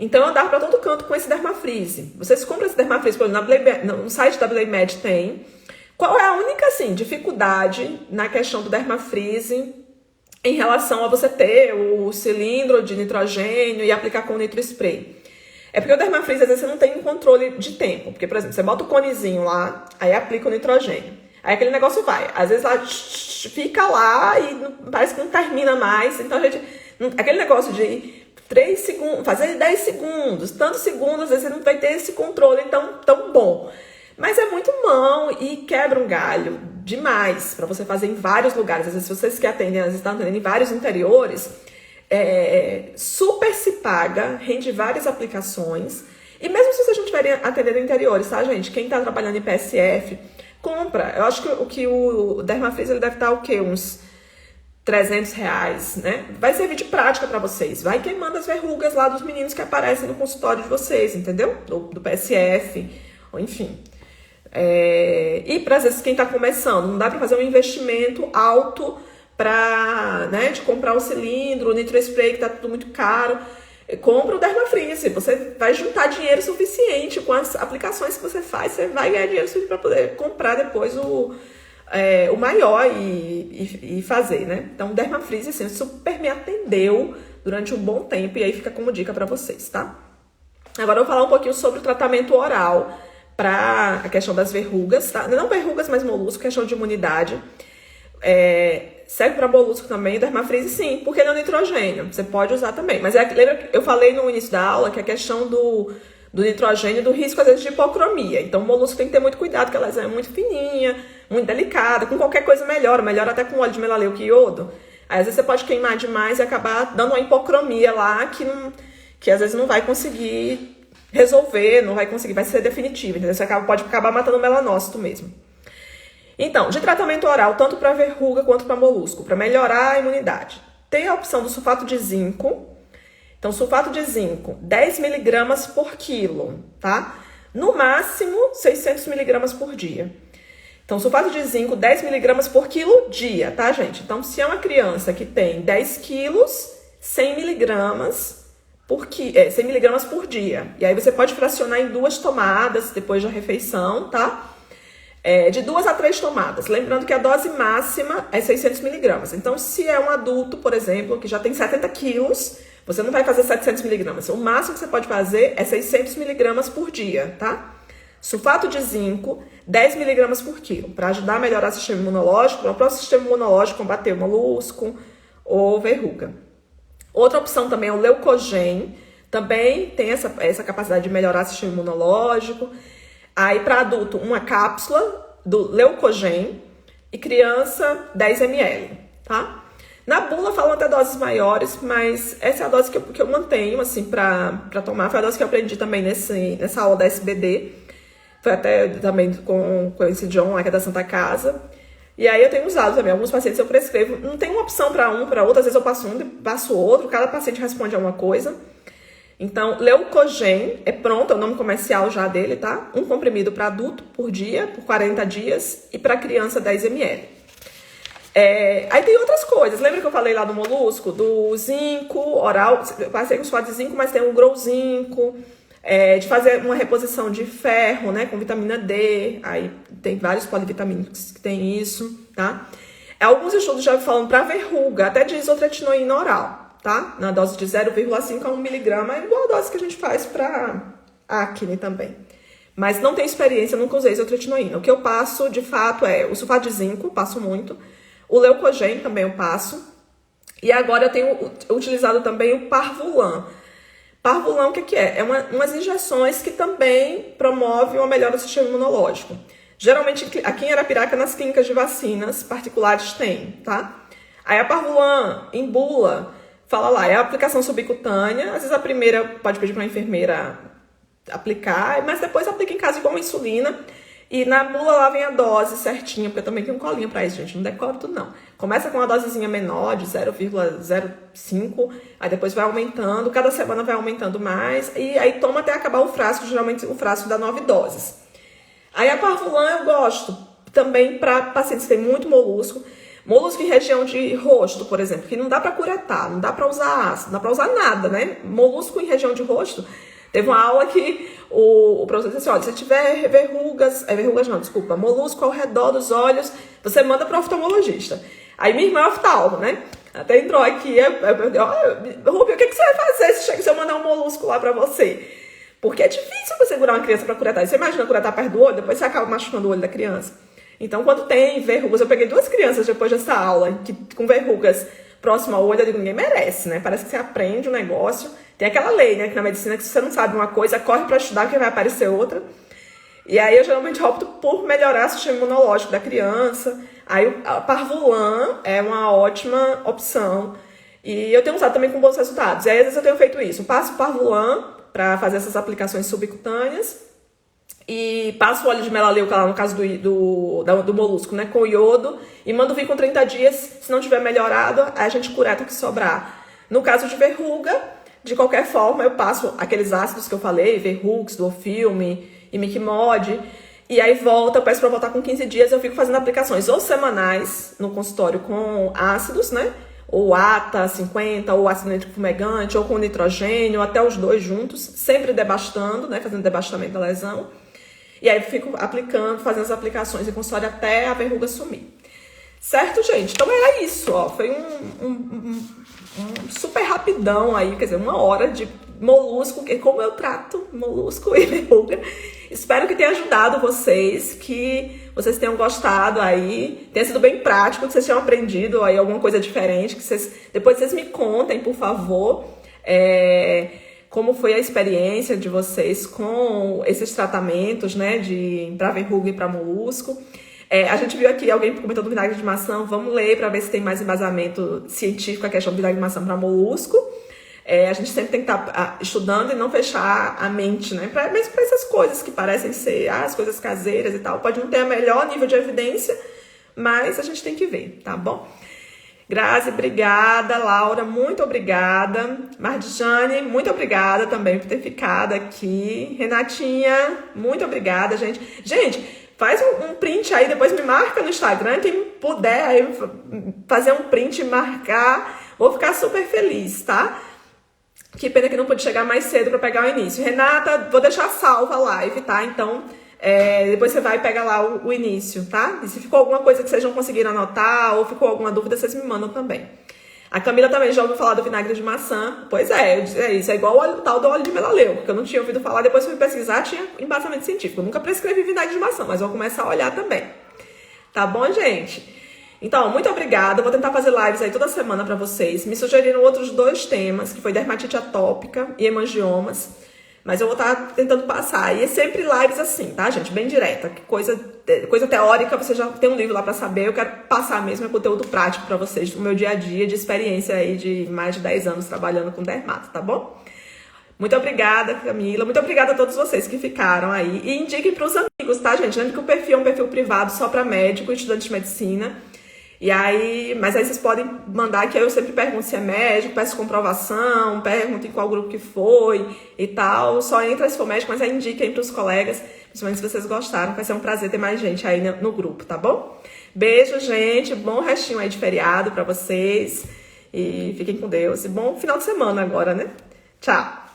Então eu dava para todo canto com esse Dermafreeze. Vocês compram esse Dermafreeze, no site da Blaymed tem. Qual é a única, assim, dificuldade na questão do Dermafreeze em relação a você ter o cilindro de nitrogênio e aplicar com o nitrospray? É porque o Dermafreeze, às vezes, você não tem controle de tempo. Porque, por exemplo, você bota o conezinho lá, aí aplica o nitrogênio. Aí aquele negócio vai. Às vezes ela fica lá e parece que não termina mais. Então, aquele negócio de 3 segundos, fazer 10 segundos, tantos segundos, às vezes você não vai ter esse controle tão bom. Mas é muito mão e quebra um galho demais para você fazer em vários lugares. Às vezes, se vocês que atendem, às vezes estão atendendo em vários interiores, super se paga, rende várias aplicações. E mesmo se vocês não estiverem atendendo em interiores, tá, gente? Quem está trabalhando em PSF, compra. Eu acho que o Dermafreeze ele deve estar o quê? Uns R$300, né? Vai servir de prática para vocês. Vai queimando as verrugas lá dos meninos que aparecem no consultório de vocês, entendeu? Do PSF, ou enfim. E para, às vezes, quem está começando, não dá para fazer um investimento alto para, né, de comprar um cilindro, o nitro spray, que está tudo muito caro. Compra o Dermafreeze, você vai juntar dinheiro suficiente com as aplicações que você faz, você vai ganhar dinheiro suficiente para poder comprar depois o maior e fazer, né? Então, o Dermafreeze, assim, super me atendeu durante um bom tempo e aí fica como dica para vocês, tá? Agora eu vou falar um pouquinho sobre o tratamento oral para a questão das verrugas, tá? Não verrugas, mas molusco, questão de imunidade. Serve para molusco também, o Dermafreeze sim, porque ele é um nitrogênio, você pode usar também. Mas lembra que eu falei no início da aula que a questão do nitrogênio, do risco às vezes de hipocromia. Então o molusco tem que ter muito cuidado, porque ela é muito fininha, muito delicada, com qualquer coisa melhora até com óleo de melaleuca e iodo. Aí às vezes você pode queimar demais e acabar dando uma hipocromia lá que às vezes não vai conseguir resolver, não vai conseguir, vai ser definitivo, entendeu? Você pode acabar matando o melanócito mesmo. Então, de tratamento oral, tanto para verruga quanto para molusco, para melhorar a imunidade. Tem a opção do sulfato de zinco. Então, sulfato de zinco, 10 miligramas por quilo, tá? No máximo, 600 miligramas por dia. Então, sulfato de zinco, 10 miligramas por quilo dia, tá, gente? Então, se é uma criança que tem 10 quilos, 100 miligramas 100 miligramas por dia. E aí você pode fracionar em 2 tomadas depois da refeição, tá? De 2 a 3 tomadas. Lembrando que a dose máxima é 600 miligramas. Então, se é um adulto, por exemplo, que já tem 70 quilos, você não vai fazer 700 miligramas. O máximo que você pode fazer é 600 miligramas por dia, tá? Sulfato de zinco, 10 miligramas por quilo, para ajudar a melhorar o sistema imunológico, para o próprio sistema imunológico combater o molusco ou verruga. Outra opção também é o Leucogen, também tem essa capacidade de melhorar o sistema imunológico. Aí, para adulto, uma cápsula do Leucogen e criança, 10 ml, tá? Na bula falam até doses maiores, mas essa é a dose que eu mantenho, assim, pra tomar. Foi a dose que eu aprendi também nessa aula da SBD. Foi até também com esse John lá, que é da Santa Casa. E aí eu tenho usado também. Alguns pacientes eu prescrevo. Não tem uma opção para um, para outro. Às vezes eu passo um, passo outro. Cada paciente responde a uma coisa. Então, Leucogen é pronto, é o nome comercial já dele, tá? Um comprimido para adulto por dia, por 40 dias. E para criança, 10 ml. Aí tem outras coisas. Lembra que eu falei lá do molusco? Do zinco oral. Eu passei com sulfato de zinco, mas tem o Growzinco. De fazer uma reposição de ferro, né, com vitamina D. Aí tem vários polivitamínicos que tem isso, tá? Alguns estudos já falam para verruga, até de isotretinoína oral, tá? Na dose de 0,5 a 1 miligrama, é igual a dose que a gente faz para acne também. Mas não tenho experiência, nunca usei isotretinoína. O que eu passo, de fato, é o sulfato de zinco, passo muito. O Leucogen também eu passo. E agora eu tenho utilizado também o Parvulan. Parvulan, o que é? Umas injeções que também promovem uma melhora do sistema imunológico. Geralmente, aqui em Arapiraca, nas clínicas de vacinas particulares tem, tá? Aí a Parvulan, em bula, fala lá, é a aplicação subcutânea. Às vezes a primeira pode pedir para a enfermeira aplicar, mas depois aplica em casa igual uma insulina. E na bula lá vem a dose certinha, porque eu também tenho um colinho pra isso, gente, não decoro tudo não. Começa com uma dosezinha menor, de 0,05, aí depois vai aumentando, cada semana vai aumentando mais, e aí toma até acabar o frasco, geralmente o frasco dá 9 doses. Aí a Parvulan eu gosto também para pacientes que têm muito molusco em região de rosto, por exemplo, que não dá pra curetar, não dá pra usar ácido, não dá pra usar nada, né? Molusco em região de rosto. Teve uma aula que o professor disse assim, olha, se tiver molusco ao redor dos olhos, você manda para o oftalmologista. Aí minha irmã é oftalmo, né? Até entrou aqui, Rubi, o que você vai fazer se eu mandar um molusco lá para você? Porque é difícil você segurar uma criança para curetar. Você imagina curetar perto do olho, depois você acaba machucando o olho da criança. Então, quando tem verrugas, eu peguei 2 crianças depois dessa aula, com verrugas próximo ao olho, eu digo, ninguém merece, né? Parece que você aprende um negócio. Tem aquela lei, né, que na medicina, que se você não sabe uma coisa, corre para estudar que vai aparecer outra. E aí eu geralmente opto por melhorar o sistema imunológico da criança. Aí a Parvulan é uma ótima opção. E eu tenho usado também com bons resultados. E aí às vezes eu tenho feito isso. Passo Parvulan para fazer essas aplicações subcutâneas. E passo o óleo de melaleuca lá, no caso do molusco, né, com iodo. E mando vir com 30 dias. Se não tiver melhorado, aí a gente cureta o que sobrar. No caso de verruga, de qualquer forma, eu passo aqueles ácidos que eu falei, Verrux, Duofilme, Imiquimod, E aí volta, eu peço pra voltar com 15 dias, eu fico fazendo aplicações ou semanais no consultório com ácidos, né? Ou ATA 50, ou ácido nítrico fumegante, ou com nitrogênio, até os dois juntos, sempre debastando, né? Fazendo debastamento da lesão. E aí eu fico aplicando, fazendo as aplicações em consultório até a verruga sumir. Certo, gente? Então era isso, ó. Foi um super rapidão aí, quer dizer, 1 hora de molusco, que como eu trato molusco e verruga. Espero que tenha ajudado vocês, que vocês tenham gostado aí, tenha sido bem prático, que vocês tenham aprendido aí alguma coisa diferente, que depois vocês me contem, por favor, como foi a experiência de vocês com esses tratamentos, né, para verruga e para molusco. A gente viu aqui alguém comentou do vinagre de maçã, vamos ler para ver se tem mais embasamento científico a questão do vinagre de maçã para molusco. A gente sempre tem que estar estudando e não fechar a mente, né? Mesmo para essas coisas que parecem ser as coisas caseiras e tal. Pode não ter o melhor nível de evidência, mas a gente tem que ver, tá bom? Grazi, obrigada. Laura, muito obrigada. Marjane, muito obrigada também por ter ficado aqui. Renatinha, muito obrigada, gente. Gente, faz um print aí, depois me marca no Instagram. Quem puder aí fazer um print e marcar, vou ficar super feliz, tá? Que pena que não pude chegar mais cedo para pegar o início. Renata, vou deixar salva a live, tá? Então, depois você vai e pega lá o início, tá? E se ficou alguma coisa que vocês não conseguiram anotar ou ficou alguma dúvida, vocês me mandam também. A Camila também já ouviu falar do vinagre de maçã. Pois é isso. É igual o tal do óleo de melaleuco, que eu não tinha ouvido falar. Depois fui pesquisar, tinha embasamento científico. Eu nunca prescrevi vinagre de maçã, mas vou começar a olhar também. Tá bom, gente? Então, muito obrigada. Eu vou tentar fazer lives aí toda semana pra vocês. Me sugeriram outros 2 temas, que foi dermatite atópica e hemangiomas. Mas eu vou estar tentando passar. E é sempre lives assim, tá, gente? Bem direta. Que coisa teórica, você já tem um livro lá pra saber. Eu quero passar mesmo conteúdo prático pra vocês do meu dia a dia, de experiência aí de mais de 10 anos trabalhando com dermato, tá bom? Muito obrigada, Camila. Muito obrigada a todos vocês que ficaram aí. E indiquem pros amigos, tá, gente? Lembre que o perfil é um perfil privado só pra médico e estudante de medicina. Mas aí vocês podem mandar, que eu sempre pergunto se é médico, peço comprovação, pergunto em qual grupo que foi e tal. Só entra se for médico, mas aí indiquem para os colegas, principalmente se vocês gostaram. Vai ser um prazer ter mais gente aí no grupo, tá bom? Beijo, gente. Bom restinho aí de feriado para vocês. E fiquem com Deus. E bom final de semana agora, né? Tchau!